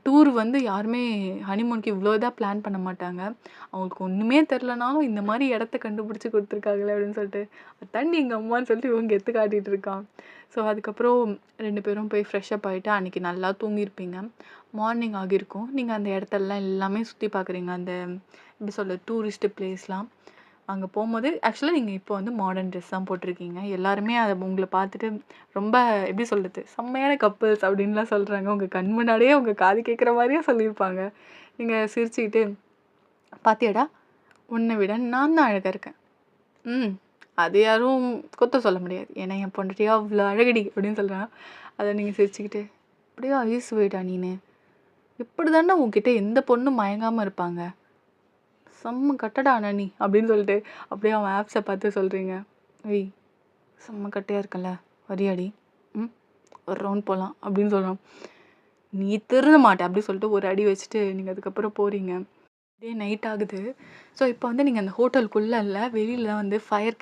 டூர் வந்து யாருமே ஹனிமூனுக்கு இவ்வளோ இதாக பிளான் பண்ண மாட்டாங்க. அவங்களுக்கு ஒன்றுமே தெரிலனாலும் இந்த மாதிரி இடத்த கண்டுபிடிச்சி கொடுத்துருக்காங்களே அப்படின்னு சொல்லிட்டு, அதாண்டி எங்கள் அம்மான்னு சொல்லிட்டு இவங்க கெத்து காட்டிகிட்டு இருக்கான். ஸோ அதுக்கப்புறம் 2 பேரும் போய் ஃப்ரெஷ்அப் ஆகிட்டு அன்றைக்கி நல்லா தூங்கியிருப்பீங்க. மார்னிங் ஆகியிருக்கும். நீங்கள் அந்த இடத்தெல்லாம் எல்லாமே சுற்றி பார்க்குறீங்க. அந்த எப்படி சொல்ல, டூரிஸ்ட்டு பிளேஸ்லாம். அங்கே போகும்போது ஆக்சுவலாக நீங்கள் இப்போ வந்து மாடர்ன் ட்ரெஸ் தான் போட்டிருக்கீங்க. எல்லாருமே அதை உங்களை பார்த்துட்டு ரொம்ப எப்படி சொல்கிறது, செம்மையான கப்புள்ஸ் அப்படின்லாம் சொல்கிறாங்க. உங்கள் கண் முன்னாடியே உங்கள் காது கேட்குற மாதிரியே சொல்லியிருப்பாங்க. நீங்கள் சிரிச்சுக்கிட்டு, பாத்தியாடா உன்னை விட நான் தான் அழகாக இருக்கேன். அது யாரும் கொத்த சொல்ல முடியாது, ஏன்னா என் பொண்டாட்டியா அவ்வளோ அழகடி அப்படின்னு சொல்கிறாங்க. அதை நீங்கள் சிரிச்சுக்கிட்டு, அப்படியே ஐஸ் போயிட்டா நீனு, இப்படி தானே உங்ககிட்ட எந்த பொண்ணும் மயங்காமல் இருப்பாங்க, செம்ம கட்டடா அண்ணா நீ அப்படின்னு சொல்லிட்டு அப்படியே அவன் ஆப்ஸை பார்த்து சொல்கிறீங்க. ஏய் செம்ம கட்டையாக இருக்கல, வரியாடி, ஒரு ரவுண்ட் போகலாம் அப்படின்னு சொல்கிறான். நீ திருந்த மாட்டே அப்படி சொல்லிட்டு ஒரு அடி வச்சுட்டு நீங்கள் அதுக்கப்புறம் போகிறீங்க. டே நைட் ஆகுது. ஸோ இப்போ வந்து நீங்கள் அந்த ஹோட்டலுக்குள்ளே இல்லை, வெளியில் வந்து ஃபயர்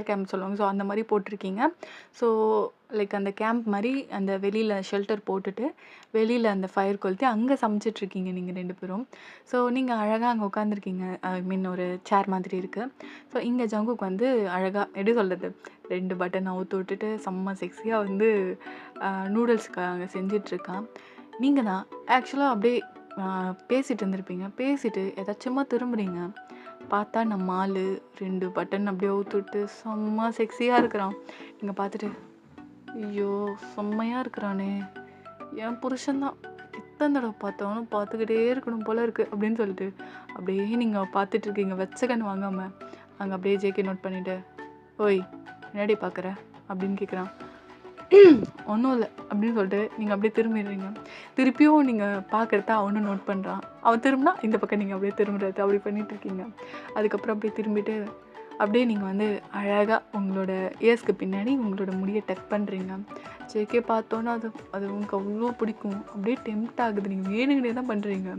கேம்ப் சொல்லுவாங்க. ஸோ அந்த மாதிரி போட்டிருக்கீங்க. ஸோ லைக் அந்த கேம்ப் மாதிரி அந்த வெளியில் ஷெல்டர் போட்டுட்டு வெளியில் அந்த ஃபயர் கொளுத்தி அங்கே சமைச்சிட்ருக்கீங்க நீங்கள் 2 பேரும். ஸோ நீங்கள் அழகாக அங்கே உட்காந்துருக்கீங்க. ஐ மீன் ஒரு சேர் மாதிரி இருக்குது. ஸோ இங்கே ஜங்குக்கு வந்து அழகாக எப்படி சொல்கிறது, 2 பட்டன் அவுத்து விட்டுட்டு செம்ம செக்ஸியாக வந்து நூடுல்ஸ்க்கு அங்கே செஞ்சிட்ருக்கான். நீங்கள் தான் ஆக்சுவலாக அப்படியே பேசிகிட்டு இருந்திருப்பீங்க. பேசிட்டு ஏதாச்சுமா திரும்புறீங்க, பார்த்தா நம்ம ஆள் 2 பட்டன் அப்படியே ஊற்றுவிட்டு செம்ம செக்ஸியாக இருக்கிறான். நீங்கள் பார்த்துட்டு, ஐயோ செம்மையாக இருக்கிறானே, என் புருஷன்தான், எத்தனை தடவை பார்த்தாலும் பார்த்துக்கிட்டே இருக்கணும் போல இருக்குது அப்படின்னு சொல்லிட்டு அப்படியே நீங்கள் பார்த்துட்ருக்கீங்க வச்ச கண் வாங்காமல். அங்கே அப்படியே ஜேகே நோட் பண்ணிவிட்டு, ஓய் முன்னாடி பார்க்குற அப்படின்னு கேட்குறான். ஒன்றும் இல்லை அப்படின்னு சொல்லிட்டு நீங்கள் அப்படியே திரும்பிடுறீங்க. திருப்பியும் நீங்கள் பார்க்குறத அவனும் நோட் பண்ணுறான். அவன் திரும்பினா இந்த பக்கம் நீங்கள் அப்படியே திரும்புறது அப்படி பண்ணிகிட்ருக்கீங்க. அதுக்கப்புறம் அப்படியே திரும்பிட்டு அப்படியே நீங்கள் வந்து அழகாக உங்களோட இயர்ஸ்க்கு பின்னாடி உங்களோட முடியை டக் பண்ணுறீங்க. ஜேகே பார்த்தோன்னா அது உங்களுக்கு அவ்வளோ பிடிக்கும். அப்படியே டெம்ப்ட் ஆகுது, நீங்கள் வேணுங்கிட்டே தான் பண்ணுறீங்க.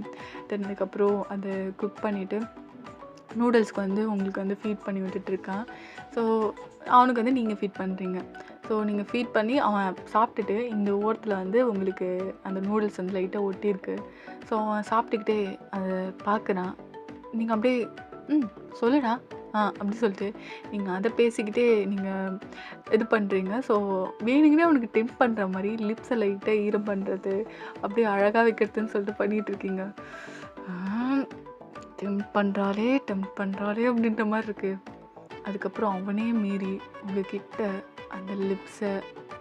தென் அதுக்கப்புறம் அதை குக் பண்ணிவிட்டு நூடுல்ஸ்க்கு வந்து உங்களுக்கு வந்து ஃபீட் பண்ணி விட்டுட்ருக்கான். ஸோ அவனுக்கு வந்து நீங்கள் ஃபீட் பண்ணுறீங்க. ஸோ நீங்கள் ஃபீட் பண்ணி அவன் சாப்பிட்டுட்டு இந்த ஓரத்தில் வந்து உங்களுக்கு அந்த நூடுல்ஸ் வந்து லைட்டாக ஒட்டியிருக்கு. ஸோ அவன் சாப்பிட்டுக்கிட்டே அதை பார்க்குறான். நீங்கள் அப்படியே சொல்லுடா அப்படி சொல்லிட்டு நீங்கள் அதை பேசிக்கிட்டே நீங்கள் இது பண்ணுறீங்க. ஸோ வேணுங்கன்னே அவனுக்கு டெம்ப் பண்ணுற மாதிரி லிப்ஸை லைட்டாக ஈரம் பண்ணுறது, அப்படியே அழகாக வைக்கிறதுன்னு சொல்லிட்டு பண்ணிகிட்ருக்கீங்க. டெம்ப் பண்ணுறாளே அப்படின்ற மாதிரி இருக்குது. அதுக்கப்புறம் அவனே மீறி உங்ககிட்ட அந்த லிப்ஸை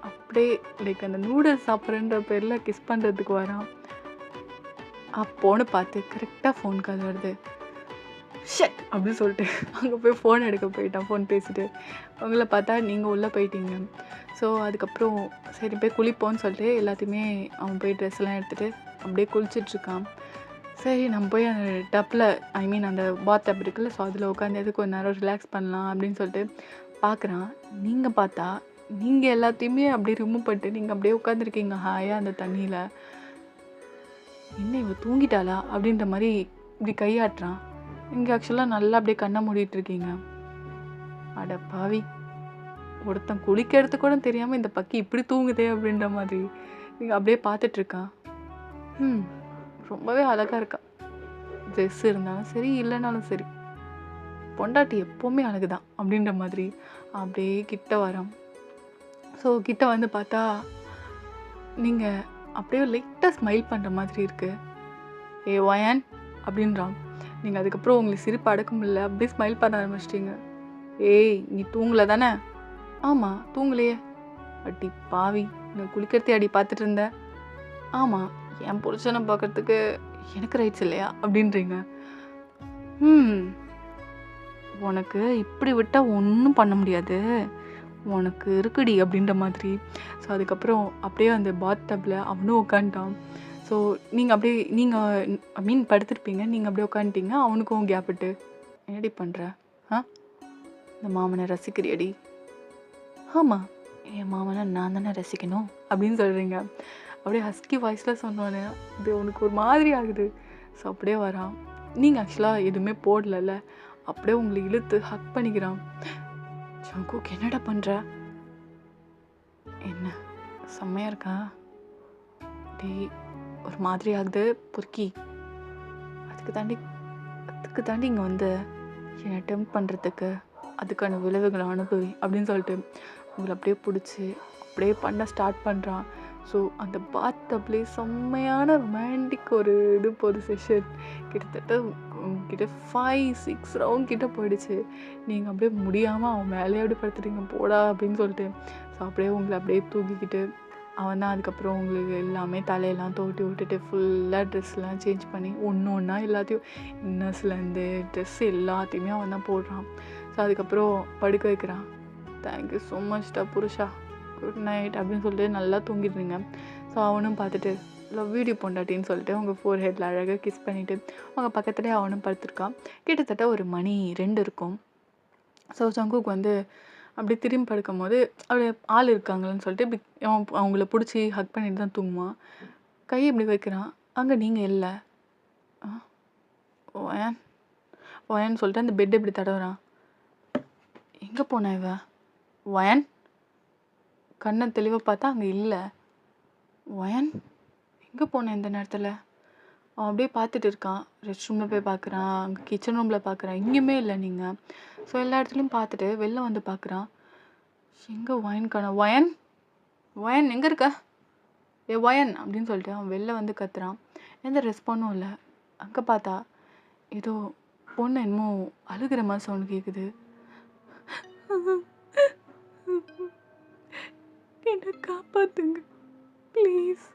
அப்படியே லைக் அந்த நூடுல்ஸ் சாப்பிட்றன்ற பேரில் கிஸ் பண்ணுறதுக்கு வரான். அப்போன்னு பார்த்து கரெக்டாக ஃபோன் கால் வருது. ஷட் அப்படின்னு சொல்லிட்டு அங்கே போய் ஃபோன் எடுக்க போயிட்டான். ஃபோன் பேசிட்டு உங்களை பார்த்தா நீங்கள் உள்ளே போயிட்டீங்க. ஸோ அதுக்கப்புறம் சரி போய் குளிப்போன்னு சொல்லிட்டு எல்லாத்தையுமே அவன் போய் ட்ரெஸ்லாம் எடுத்துகிட்டு அப்படியே குளிச்சிட்ருக்கான். சரி நம்ம போய் அந்த டப்பில் அந்த பாத் டப் இருக்குல்ல, ஸோ அதில் உட்காந்து கொஞ்ச நேரம் ரிலாக்ஸ் பண்ணலாம் அப்படின்னு சொல்லிட்டு பார்க்குறான். நீங்கள் பார்த்தா நீங்கள் எல்லாத்தையுமே அப்படியே ரிமூவ் பண்ணிட்டு நீங்கள் அப்படியே உட்காந்துருக்கீங்க ஹாயாக அந்த தண்ணியில். என்ன இவ தூங்கிட்டாளா அப்படின்ற மாதிரி இப்படி கையாட்டுறான். இங்கே ஆக்சுவலாக நல்லா அப்படியே கண்ணை மூடிட்டு இருக்கீங்க. அட பாவி, ஒருத்தன் குளிக்கிறது கூட தெரியாமல் இந்த பக்கி இப்படி தூங்குதே அப்படின்ற மாதிரி நீங்கள் அப்படியே பார்த்துட்ருக்கான். ரொம்பவே அழகாக இருக்கா. ட்ரெஸ் இருந்தாலும் சரி இல்லைனாலும் சரி, பொண்டாட்டி எப்போவுமே அழகு தான் அப்படின்ற மாதிரி அப்படியே கிட்ட வரோம். ஸோ கிட்ட வந்து பார்த்தா நீங்கள் அப்படியே லைட்டாக ஸ்மைல் பண்ணுற மாதிரி இருக்குது. ஏ வயன் அப்படின்றான். நீங்கள் அதுக்கப்புறம் உங்களுக்கு சிரிப்பு அடக்க முடியல, அப்படியே ஸ்மைல் பண்ண ஆரம்பிச்சிட்டிங்க. ஏய் நீ தூங்கலை தானே? ஆமாம் தூங்கலையே. அடி பாவி, நான் குளிக்கிறதே அடி பார்த்துட்டு இருந்தேன். ஆமாம், என் புருஷனை பார்க்கறதுக்கு எனக்கு ரைட்ஸ் இல்லையா அப்படின்றீங்க. உனக்கு இப்படி விட்டால் ஒன்றும் பண்ண முடியாது, உனக்கு இருக்குடி அப்படின்ற மாதிரி. ஸோ அதுக்கப்புறம் அப்படியே அந்த பாத் டப்பில் அவனும் உட்காந்துட்டான். ஸோ நீங்கள் படுத்திருப்பீங்க, நீங்கள் அப்படியே உட்காந்துட்டீங்க. அவனுக்கும் கேப்பிட்டு என்னடி பண்ணுற? இந்த மாமனை ரசிக்கிறியடி? ஆமாம், என் மாமனை நான் தானே ரசிக்கணும் அப்படின்னு சொல்கிறீங்க. அப்படியே ஹஸ்கி வாய்ஸில் சொன்னோன்னே அது உனக்கு ஒரு மாதிரி ஆகுது. ஸோ அப்படியே வரான். நீங்கள் ஆக்சுவலாக எதுவுமே போடலல்ல, அப்படியே உங்களை இழுத்து ஹக் பண்ணிக்கிறான். ஜங்குக் என்னடா பண்ணுற? என்ன செம்மையாக இருக்கா? டேய் ஒரு மாதிரி ஆகுது பொறுக்கி. அதுக்கு தாண்டி இங்கே வந்து என்னை டெம்ப் பண்ணுறதுக்கு அதுக்கான விளைவுகளை அனுபவி அப்படின்னு சொல்லிட்டு உங்களை அப்படியே பிடிச்சி அப்படியே பண்ண ஸ்டார்ட் பண்ணுறான். ஸோ அந்த பாத் டப்லேயே செம்மையான ரொமான்டிக் ஒரு இது போகுது செஷன். கிட்டத்தட்ட 5-6 ரவுண்ட் கிட்ட போயிடுச்சு. நீங்கள் அப்படியே முடியாமல் அவன் மேலே அப்படியே படுத்துட்டீங்க போடா அப்படின்னு சொல்லிட்டு. ஸோ அப்படியே உங்களை அப்படியே தூக்கிக்கிட்டு அவன் தான் அதுக்கப்புறம் உங்களுக்கு எல்லாமே தலையெல்லாம் தோட்டி விட்டுட்டு ஃபுல்லாக ட்ரெஸ்லாம் சேஞ்ச் பண்ணி ஒன்றா எல்லாத்தையும் இன்னர்ஸ்லேருந்து ட்ரெஸ் எல்லாத்தையுமே அவன் தான் போடுறான். ஸோ அதுக்கப்புறம் படுக்க வைக்கிறான். தேங்க்யூ ஸோ மச்டா புருஷா, குட் நைட் அப்படின்னு சொல்லிட்டு நல்லா தூங்கிடுறீங்க. ஸோ அவனும் பார்த்துட்டு லவ் வீடியோ பொண்டாட்டின்னு சொல்லிட்டு உங்கள் 4 அழகாக கிஸ் பண்ணிவிட்டு அவங்க பக்கத்துலேயே அவனும் படுத்துருக்கான். கிட்டத்தட்ட ஒரு மணி 2 இருக்கும். ஸோ ஜங்குக் வந்து அப்படி திரும்பி படுக்கும் போது அப்படியே ஆள் இருக்காங்களன்னு சொல்லிட்டு இப்படி அவங்கள பிடிச்சி ஹக் பண்ணிட்டு தான் தூங்குவான். கையை இப்படி வைக்கிறான். அங்கே நீங்கள் இல்லை. ஒயன்னு சொல்லிட்டு அந்த பெட் இப்படி தடவுறான். எங்கே போன இவ? ஒயன் கண்ணை தெளிவாக பார்த்தா அங்கே இல்லை. ஒயன் எங்கே போனேன் இந்த நேரத்தில்? அவன் அப்படியே பார்த்துட்டு இருக்கான். ரெஸ்ட் ரூமில் போய் பார்க்குறான், அங்கே கிச்சன் ரூமில் பார்க்குறான், எங்கேயுமே இல்லை நீங்கள். ஸோ எல்லா இடத்துலையும் பார்த்துட்டு வெளில வந்து பார்க்குறான். எங்கே ஒயன்கான? ஒயன் எங்கே இருக்க? ஏ ஒயன் அப்படின்னு சொல்லிட்டு அவன் வெளில வந்து கத்துறான். எந்த ரெஸ்பாண்டும் இல்லை. அங்கே பார்த்தா ஏதோ பொண்ணு என்னமோ அழுகிற மாதிரி சவுண்ட் கேட்குது. என்னை காப்பாற்றுங்க ப்ளீஸ்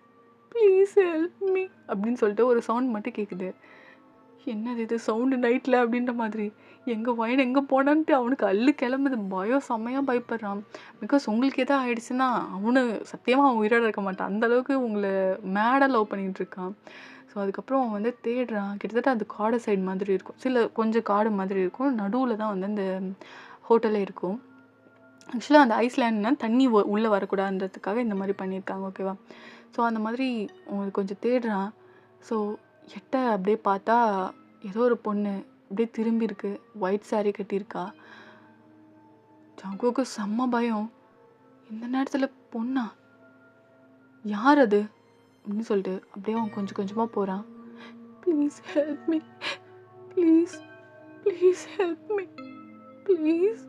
ஹெல்ப் மீ அப்படின்னு சொல்லிட்டு ஒரு சவுண்ட் மட்டும் கேட்குது. என்னது இது சவுண்டு நைட்டில் அப்படின்ற மாதிரி. எங்கே ஒயன் எங்கே போனான்ட்டு அவனுக்கு அள்ளு கிளம்புது. பயம் செம்மையாக பயப்படுறான். பிகாஸ் உங்களுக்கு எதாவது ஆயிடுச்சுன்னா அவனு சத்தியமாக அவன் உயிரோட இருக்க மாட்டான். அந்தளவுக்கு உங்களை மேடாக லவ் பண்ணிகிட்டு இருக்கான். ஸோ அதுக்கப்புறம் அவன் வந்து தேடுறான். கிட்டத்தட்ட அது காடு சைடு மாதிரி இருக்கும், கொஞ்சம் காடு மாதிரி இருக்கும். நடுவில் தான் வந்து அந்த ஹோட்டலே இருக்கும். ஆக்சுவலாக அந்த ஐஸ்லேண்ட்னா தண்ணி உள்ளே வரக்கூடாதுன்றதுக்காக இந்த மாதிரி பண்ணியிருக்காங்க, ஓகேவா? ஸோ அந்த மாதிரி உங்களுக்கு கொஞ்சம் தேடுறான். ஸோ எட்ட அப்படியே பார்த்தா ஏதோ ஒரு பொண்ணு அப்படியே திரும்பி இருக்கு, ஒயிட் சாரீ கட்டியிருக்கா. ஜங்குக்கு செம்ம பயம். இந்த நேரத்தில் பொண்ணா? யார் அது அப்படின்னு சொல்லிட்டு அப்படியே அவன் கொஞ்சம் கொஞ்சமாக போகிறான். Please help me please help me please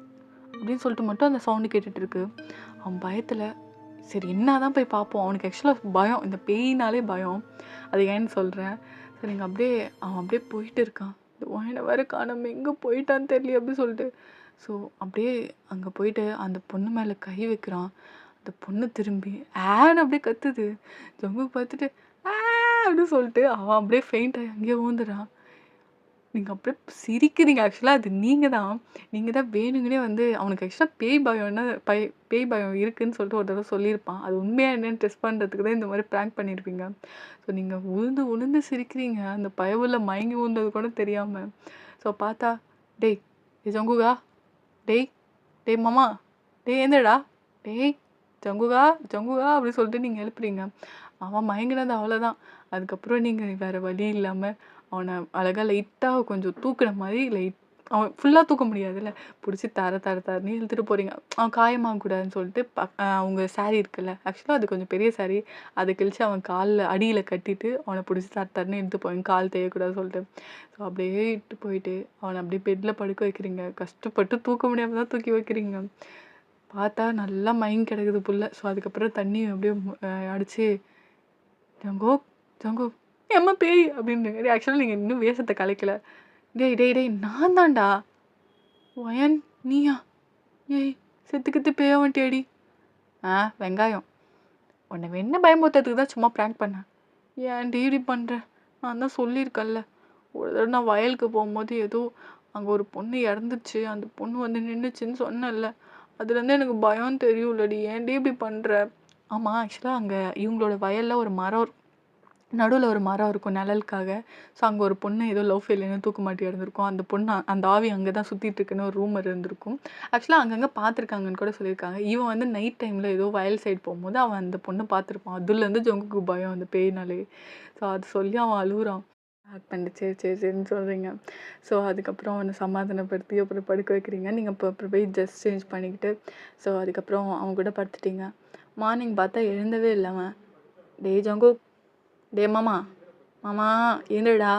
அப்படின்னு சொல்லிட்டு மட்டும் அந்த சவுண்டு கேட்டுட்டு இருக்கு. அவன் பயத்தில் சரி என்ன தான் போய் பார்ப்போம். அவனுக்கு ஆக்சுவலாக பயம், இந்த பேயினாலே பயம். அது ஏன்னு சொல்கிறேன். சரி நீங்கள் அவன் அப்படியே போயிட்டு இருக்கான். இந்த ஒயனை வேறு காணாம எங்கே போயிட்டான்னு தெரியல அப்படின்னு சொல்லிட்டு. ஸோ அப்படியே அங்கே போயிட்டு அந்த பொண்ணு மேலே கை வைக்கிறான். அந்த பொண்ணு திரும்பி ஆன்னு அப்படியே கத்துது. ஜங்கு பார்த்துட்டு அப்படின்னு சொல்லிட்டு அவன் அப்படியே ஃபெயிண்ட் ஆகி அங்கேயே ஊந்துறான். நீங்க அப்படியே சிரிக்கிறீங்க. ஆக்சுவலா அது நீங்க தான் வேணுங்கன்னே வந்து அவனுக்கு ஆக்சுவலா பேய் பயம் இருக்குன்னு சொல்லிட்டு ஒரு தடவ சொல்லியிருப்பான். அது உண்மையா என்னன்னு டெஸ்ட் பண்றதுக்கு தான் இந்த மாரி பிராங்க் பண்ணியிருப்பீங்க. ஸோ நீங்க உழுந்து உழுந்து சிரிக்கிறீங்க. அந்த பயபுள்ள மயங்கி விழுந்தது கூட தெரியாம. ஸோ பார்த்தா, "டேய் ஜங்குகா, டேய் டேய் மாமா, டேய் எந்திரிடா, டேய் ஜங்குகா ஜங்குகா" அப்படி சொல்லிட்டு நீங்க எழுப்புறீங்க. அவன் மயங்கினது அவ்வளோதான். அதுக்கப்புறம் நீங்க வேற வழி இல்லாம அவன அழகா லைட்டா கொஞ்சம் தூக்குன மாரி அவன் ஃபுல்லா தூக்க முடியாதுல்ல. புடிச்சு தர தர தரன்னு இழுத்துட்டு போறீங்க. அவன் காயமாகக்கூடாதுன்னு சொல்லிட்டு அவங்க சாரி இருக்குல்ல, ஆக்சுவலா அது கொஞ்சம் பெரிய சாரி. அத கிழிச்சு அவன் கால்ல அடியில கட்டிட்டு அவன புடிச்சு தர தரன்னு இழுத்துட்டு போவீங்க. கால் தேயக்கூடாதுன்னு சொல்லிட்டு. ஸோ அப்படியே இட்டு போயிட்டு அவன அப்படியே பெட்ல படுக்க வைக்கிறீங்க. கஷ்டப்பட்டு தூக்க முடியாம தான் தூக்கி வைக்கிறீங்க. பார்த்தா நல்லா மயங்கி கிடக்குது புள்ள. ஸோ அதுக்கப்புறம் தண்ணி அப்படியே அடிச்சு, "ஜங்கோக் ஜங்கோக் எம்மா பேய்" அப்படின்னு. ஆக்சுவலா நீங்க இன்னும் வேஷத்த கலைக்கல. "டேய் டேய் டேய் நான் தான்டா." "ஒயன் நீயா? ஏய் செத்து கித்து பேய வந்துட்டியாடி?" வெங்காயம். உன்னை என்ன பயமுறுத்துறதுக்கு தான் சும்மா பிராங்க் பண்ணேன். ஏன்டி இப்படி பண்ற? நான் தான் சொல்லியிருக்கேன்ல. ஒரு தடவை நான் வயலுக்கு போகும்போது ஏதோ அங்கே ஒரு பொண்ணு இறந்துச்சு. அந்த பொண்ணு வந்து நின்றுச்சுன்னு சொன்னேன்ல. அதுலேருந்து எனக்கு பயம் தெரியும்லடி. ஏன்டி இப்படி பண்ற? ஆமாம், ஆக்சுவலாக அங்கே இவங்களோட வயலில் ஒரு மரம் நடுவில் ஒரு மரம் இருக்கும் நிழலுக்காக. ஸோ அங்கே ஒரு பொண்ணு ஏதோ லவ் ஃபெயிலியர்னு தூக்கு மாட்டி இறந்துருக்கும். அந்த பொண்ணு அந்த ஆவி அங்கே தான் சுற்றிட்டு இருக்குன்னு ஒரு ரூமர் இருந்திருக்கும். ஆக்சுவலாக அங்கங்கே பார்த்துருக்காங்கன்னு கூட சொல்லியிருக்காங்க. இவன் வந்து நைட் டைமில் ஏதோ வயல் சைடு போகும்போது அவன் அந்த பொண்ணை பார்த்துருப்பான். அதுலேருந்து ஜங்குக்கு பயம் அந்த பேய்னாலே. ஸோ அது சொல்லி அவன் அழுகுறான். பண்ணிட்டு சரி சரி சரின்னு சொல்கிறீங்க. ஸோ அதுக்கப்புறம் அவனை சமாதானப்படுத்தி அப்புறம் படுக்க வைக்கிறீங்க. நீங்கள் அப்புறம் போய் ட்ரெஸ் சேஞ்ச் பண்ணிக்கிட்டு ஸோ அதுக்கப்புறம் அவன் கூட படுத்துட்டீங்க. மார்னிங் பார்த்தா எழுந்தவே இல்லை அவன். டேய் ஜங்கு, டே மாமா, மாமா ஏந்துடா.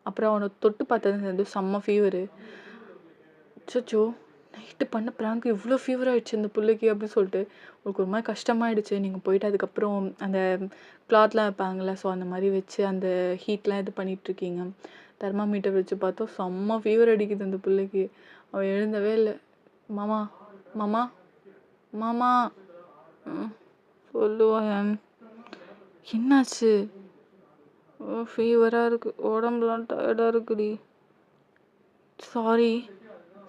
அப்புறம் அவனை தொட்டு பார்த்தது வந்து செம்ம ஃபீவரு. அச்சோ, நைட்டு பண்ண ப்ராங்க் இவ்வளோ ஃபீவர் ஆகிடுச்சு இந்த பிள்ளைக்கு அப்படின்னு சொல்லிட்டு உங்களுக்கு ஒரு மாதிரி கஷ்டமாயிடுச்சு. நீங்கள் போயிட்டு அதுக்கப்புறம் அந்த கிளாத்லாம் வைப்பாங்கள்ல, ஸோ அந்த மாதிரி வச்சு அந்த ஹீட்லாம் இது பண்ணிகிட்ருக்கீங்க. தெர்மாமீட்டர் வச்சு பார்த்தோம் செம்ம ஃபீவர் அடிக்குது அந்த பிள்ளைக்கு. அவன் எழுந்தவே இல்லை. மாமா மாமா மாமா சொல்லுவான். என்னாச்சு? ஃபீவராக இருக்குது, உடம்புலாம் டயர்டாக இருக்குடி. சாரி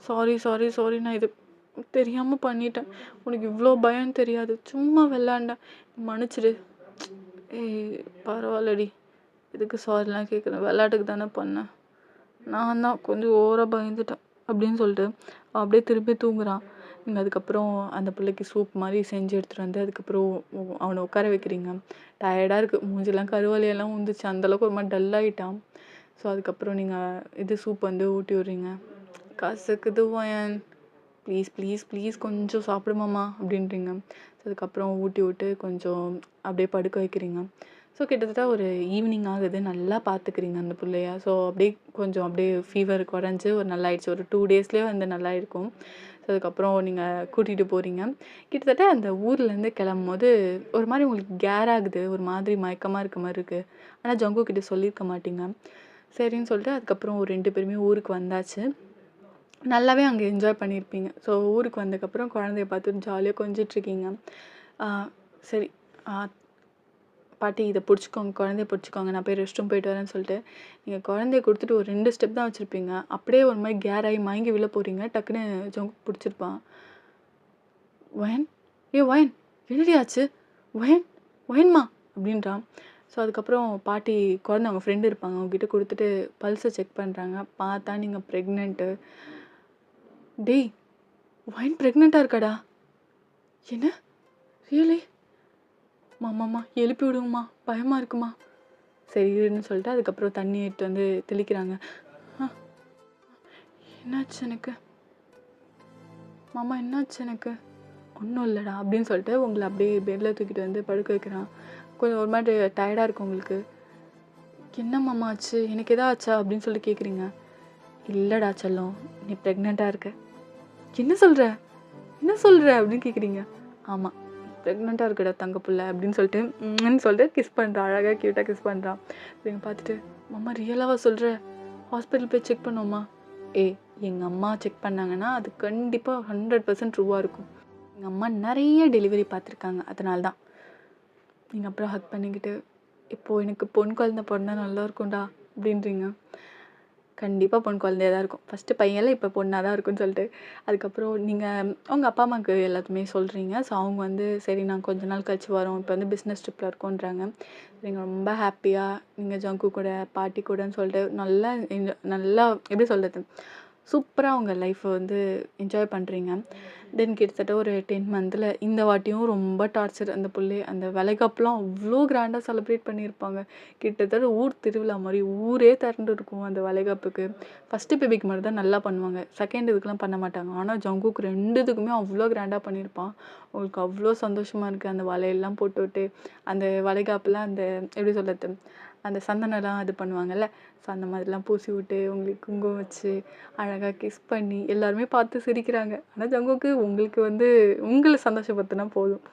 சாரி சாரி சாரி, நான் இது தெரியாமல் பண்ணிட்டேன். உனக்கு இவ்வளோ பயம் தெரியாது, சும்மா விளாண்டேன், மன்னிச்சிடு. ஏய் பரவாயில்லடி, இதுக்கு சாரிலாம் கேட்குறேன், விளையாட்டுக்கு தானே பண்ணேன். நான் தான் கொஞ்சம் ஓவராக பயந்துட்டேன் அப்படின்னு சொல்லிட்டு அப்படியே திருப்பி தூங்குறான். நீங்கள் அதுக்கப்புறம் அந்த பிள்ளைக்கு சூப் மாதிரி செஞ்சு எடுத்துகிட்டு வந்து அதுக்கப்புறம் அவனை உட்கார வைக்கிறீங்க. டயர்டாக இருக்குது, மூஞ்சிலாம் கருவலையெல்லாம் வந்துச்சு, அந்தளவுக்கு ஒரு மாதிரி டல்லாகிட்டான். ஸோ அதுக்கப்புறம் நீங்கள் இது சூப் வந்து ஊட்டி விட்றீங்க. கசக்குது வயன், ப்ளீஸ் ப்ளீஸ் ப்ளீஸ் கொஞ்சம் சாப்பிடுமாம்மா அப்படின்றீங்க. ஸோ அதுக்கப்புறம் ஊட்டி விட்டு கொஞ்சம் அப்படியே படுக்க வைக்கிறீங்க. ஸோ கிட்டத்தட்ட ஒரு ஈவினிங் ஆகுது, நல்லா பார்த்துக்கிறீங்க அந்த பிள்ளைய. ஸோ அப்படியே கொஞ்சம் அப்படியே ஃபீவர் குறைஞ்சி ஒரு நல்லாயிடுச்சு. ஒரு 2 டேஸ்லேயே வந்து நல்லா இருக்கும். ஸோ அதுக்கப்புறம் நீங்கள் கூட்டிகிட்டு போகிறீங்க. கிட்டத்தட்ட அந்த ஊர்லேருந்து கிளம்பும்போது ஒரு மாதிரி உங்களுக்கு கேர் ஆகுது, ஒரு மாதிரி மயக்கமாக இருக்க மாதிரி இருக்குது. ஆனால் ஜங்கு கிட்ட சொல்லியிருக்க மாட்டீங்க. சரின்னு சொல்லிட்டு அதுக்கப்புறம் ஒரு 2 பேருமே ஊருக்கு வந்தாச்சு. நல்லாவே அங்கே என்ஜாய் பண்ணியிருப்பீங்க. ஸோ ஊருக்கு வந்ததுக்கப்புறம் குழந்தைய பார்த்து ஜாலியாக கொஞ்சிட்ருக்கீங்க. சரி பாட்டி இதை பிடிச்சிக்கோங்க, குழந்தைய பிடிச்சிக்கோங்க, நான் போய் ரெஸ்ட் ரூம் போயிட்டு வரேன்னு சொல்லிட்டு நீங்கள் குழந்தைய கொடுத்துட்டு ஒரு 2 ஸ்டெப் தான் வச்சுருப்பீங்க. அப்படியே ஒரு மாதிரி கேர் ஆகி மயங்கி விழ போகிறீங்க. டக்குன்னு ஜங்கு பிடிச்சிருப்பான். ஒயன், ஒயன் என்னடி ஆச்சு? ஒயன் ஒயன்மா அப்படின்றான். ஸோ அதுக்கப்புறம் பாட்டி குழந்தை அவங்க ஃப்ரெண்டு இருப்பாங்க, அவங்ககிட்ட கொடுத்துட்டு பல்ஸை செக் பண்ணுறாங்க. பார்த்தா நீங்கள் ப்ரெக்னென்ட்டு. டேய் ஒயன் ப்ரெக்னெண்ட்டாக இருக்காடா? என்ன? ரியலி? மாமாம்மா எழுப்பி விடுங்கம்மா, பயமாக இருக்குமா. சரின்னு சொல்லிட்டு அதுக்கப்புறம் தண்ணி எடுத்து வந்து தெளிக்கிறாங்க. என்னாச்சு எனக்கு மாமா, என்னாச்சு எனக்கு? ஒன்றும் இல்லைடா அப்படின்னு சொல்லிட்டு உங்களை அப்படியே பெட்டில் தூக்கிட்டு வந்து படுக்க வைக்கிறான். கொஞ்சம் ஒரு மாதிரி டயர்டாக இருக்கும் உங்களுக்கு. என்ன மாமா ஆச்சு, எனக்கு எதா ஆச்சா அப்படின்னு சொல்லிட்டு கேட்குறீங்க. இல்லைடா செல்லம், நீ ப்ரெக்னெண்ட்டாக இருக்க. என்ன சொல்கிற அப்படின்னு கேட்குறீங்க. ஆமாம், ப்ரெக்னெண்ட்டாக இருக்கடா தங்க பிள்ளை அப்படின்னு சொல்லிட்டு கிஸ் பண்ணுறான். அழகாக க்யூட்டாக கிஸ் பண்ணுறான். நீங்கள் பார்த்துட்டு மாமா ரியலாவா சொல்கிற? ஹாஸ்பிட்டல் போய் செக் பண்ணோமா? எங்கள் அம்மா செக் பண்ணாங்கன்னா அது கண்டிப்பாக 100% ட்ரூவாக இருக்கும். எங்கள் அம்மா நிறைய டெலிவரி பார்த்துருக்காங்க, அதனால தான். நீங்கள் அப்புறம் ஹக் பண்ணிக்கிட்டு இப்போது எனக்கு பொன் குழந்தை பிறந்தா நல்லா இருக்கும்டா அப்படின்றீங்க. கண்டிப்பா பொண் குழந்தையா தான் இருக்கும். ஃபர்ஸ்ட்டு பையன்ல இப்ப பொண்ணா தான் இருக்கும்ன்னு சொல்லிட்டு, அதுக்கப்புறம் நீங்க உங்க அப்பா, அம்மாக்கு எல்லாத்துமே சொல்றீங்க. ஸோ அவங்க வந்து சரி நாங்க கொஞ்ச நாள் கழிச்சு வரோம். இப்ப வந்து பிசினஸ் ட்ரிப்ல இருக்கோன்றாங்க. நீங்க ரொம்ப ஹேப்பியா நீங்க ஜங்கு கூட, பாட்டி கூடன்னு சொல்லிட்டு நல்லா எப்படி சொல்றது? சூப்பரா உங்க லைஃப்ப வந்து என்ஜாய் பண்றீங்க. தென் கிட்டத்தட்ட ஒரு 10 மந்த்ல இந்த வாட்டியும் ரொம்ப டார்ச்சர் அந்த புள்ளைய. அந்த வளைகாப்புலாம் அவ்ளோ கிராண்டா செலிப்ரேட் பண்ணியிருப்பாங்க. கிட்டத்தட்ட ஊர் திருவிழா மாரி ஊரே திரண்டு இருக்கும் அந்த வளைகாப்புக்கு. ஃபர்ஸ்ட்டு பேபிக்கு மட்டும் தான் நல்லா பண்ணுவாங்க. செகண்ட் இதுக்குலாம் பண்ண மாட்டாங்க. ஆனா ஜங்குக்கு 2 இதுக்குமே அவ்ளோ கிராண்டா பண்ணியிருப்பான். அவங்களுக்கு அவ்ளோ சந்தோஷமா இருக்கு. அந்த வளையல்லாம் போட்டுவிட்டு, அந்த வளைகாப்புல அந்த எப்படி சொல்றது? அந்த சந்தனம்லாம் இது பண்ணுவாங்கல்ல. ஸோ அந்த மாதிரிலாம் பூசி விட்டு, உங்களுக்கு குங்குமம் வச்சு, அழகா கிஸ் பண்ணி எல்லாருமே பார்த்து சிரிக்கிறாங்க. ஆனா ஜங்குக்கு உங்களுக்கு வந்து உங்கள சந்தோஷப்படுத்துனா போதும்.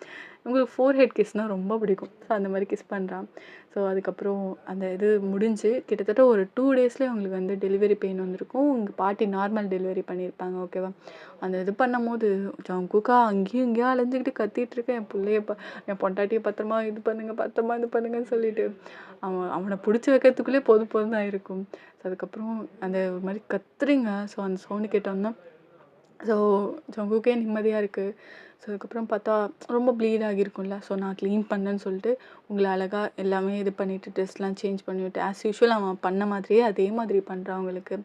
உங்களுக்கு ஃபோர்ஹெட் கிஸ்னா ரொம்ப பிடிக்கும். ஸோ அந்த மாரி கிஸ் பண்றான். ஸோ அதுக்கப்புறம் அந்த இது முடிஞ்சு கிட்டத்தட்ட ஒரு 2 டேஸ்லயே அவங்களுக்கு வந்து டெலிவரி பெயின் வந்திருக்கும். உங்க பாட்டி நார்மல் டெலிவரி பண்ணியிருப்பாங்க. ஓகேவா? அந்த இது பண்ணும்போது ஜங்குக்கா அங்கேயும் இங்கேயும் அலைஞ்சுக்கிட்டு கத்திட்டு இருக்கேன். என் புள்ளைய என் பொண்டாட்டிய பத்திரமா இது பண்ணுங்க, பத்திரமா இது பண்ணுங்கன்னு சொல்லிட்டு. அவன புடிச்சு வைக்கிறதுக்குள்ளயே போதும் போதும்னு ஆயிருக்கும். அதுக்கப்புறம் அந்த ஒரு மாரி கத்துறீங்க. ஸோ அந்த சவுண்ட் கேட்டோனே ஸோ ஜங்குக்கே நிம்மதியா இருக்கு. ஸோ அதுக்கப்புறம் பார்த்தா ரொம்ப ப்ளீட் ஆகியிருக்கும்ல. ஸோ நான் க்ளீன் பண்ணேன்னு சொல்லிட்டு உங்கள அழகா எல்லாமே இது பண்ணிட்டு ட்ரெஸ்லாம் சேஞ்ச் பண்ணிவிட்டு ஆஸ் யூசுவல் அவன் பண்ண மாதிரியே அதே மாதிரி பண்றான் அவங்களுக்கு.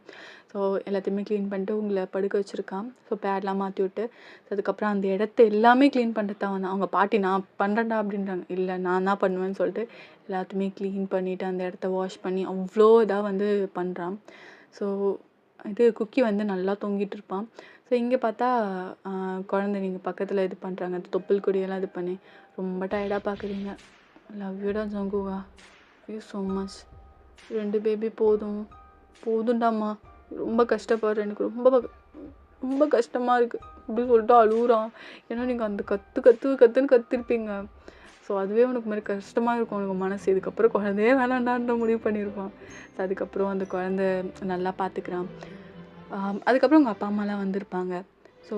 ஸோ எல்லாத்தையுமே க்ளீன் பண்ணிட்டு உங்கள படுக்க வச்சிருக்கான். ஸோ பேட்லாம் மாத்தி விட்டு அதுக்கப்புறம் அந்த இடத்த எல்லாமே க்ளீன் பண்ணிட்டு அவன் அவங்க பாட்டி நான் பண்ணுறேன்டா அப்படின்றாங்க. இல்ல நான் தான் பண்ணுவேன்னு சொல்லிட்டு எல்லாத்தையுமே க்ளீன் பண்ணிட்டு அந்த இடத்த வாஷ் பண்ணி அவ்ளோ இதா வந்து பண்றான். ஸோ இது குக்கி வந்து நல்லா தூங்கிட்டு இருப்பான். ஸோ இங்க பார்த்தா அ குழந்தை நீங்க பக்கத்துல இது பண்றாங்க. அந்த தொப்புள் கொடியெல்லாம் இது பண்ணி ரொம்ப டயர்டா பார்க்குறீங்க. லவ் யூ டா ஜங்குவா. You so much. 2 பேபி போதும். போதும்டாம்மா. ரொம்ப கஷ்டப்படுறேன். எனக்கு ரொம்ப கஷ்டமா இருக்கு. அப்படி சொல்லிட்டு அழுவுறான். ஏன்னா நீங்க அந்த கத்துன்னு கத்திருப்பீங்க. ஸோ அதுவே உனக்கு மாரி கஷ்டமா இருக்கும் உனக்கு மனசு. இதுக்கப்புறம் குழந்தையே வேணாண்டான்ற முடிவு பண்ணியிருப்பான். ஸோ அதுக்கப்புறம் அந்த குழந்தை நல்லா பார்த்துக்கிறான். அதுக்கப்புறம் உங்க அப்பா, அம்மாலாம் வந்திருப்பாங்க. ஸோ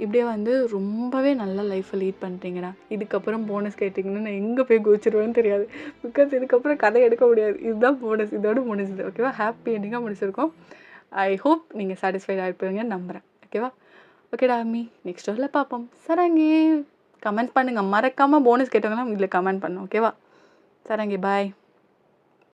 இப்படியே வந்து ரொம்பவே நல்ல லைஃப்பை லீட் பண்ணுறீங்கடா. இதுக்கப்புறம் போனஸ் கேட்டிங்கன்னா நான் எங்கே போய் குதிச்சிருவேன்னு தெரியாது. பிகாஸ் இதுக்கப்புறம் கதை எடுக்க முடியாது. இதுதான் போனஸ். இதோட முடிஞ்சுது. ஓகேவா? ஹாப்பி எண்டிங்காக முடிச்சிருக்கோம். ஐ ஹோப் நீங்கள் சாட்டிஸ்ஃபைடாக இருப்பீங்கன்னு நம்புகிறேன். ஓகேவா? ஓகேடா அம்மி. நெக்ஸ்ட் ஹவரில் பார்ப்போம். சரங்கி கமெண்ட் பண்ணுங்கள். மறக்காமல் போனஸ் கேட்டவங்களாம் இதில் கமெண்ட் பண்ணும். ஓகேவா? சரங்கி பாய்.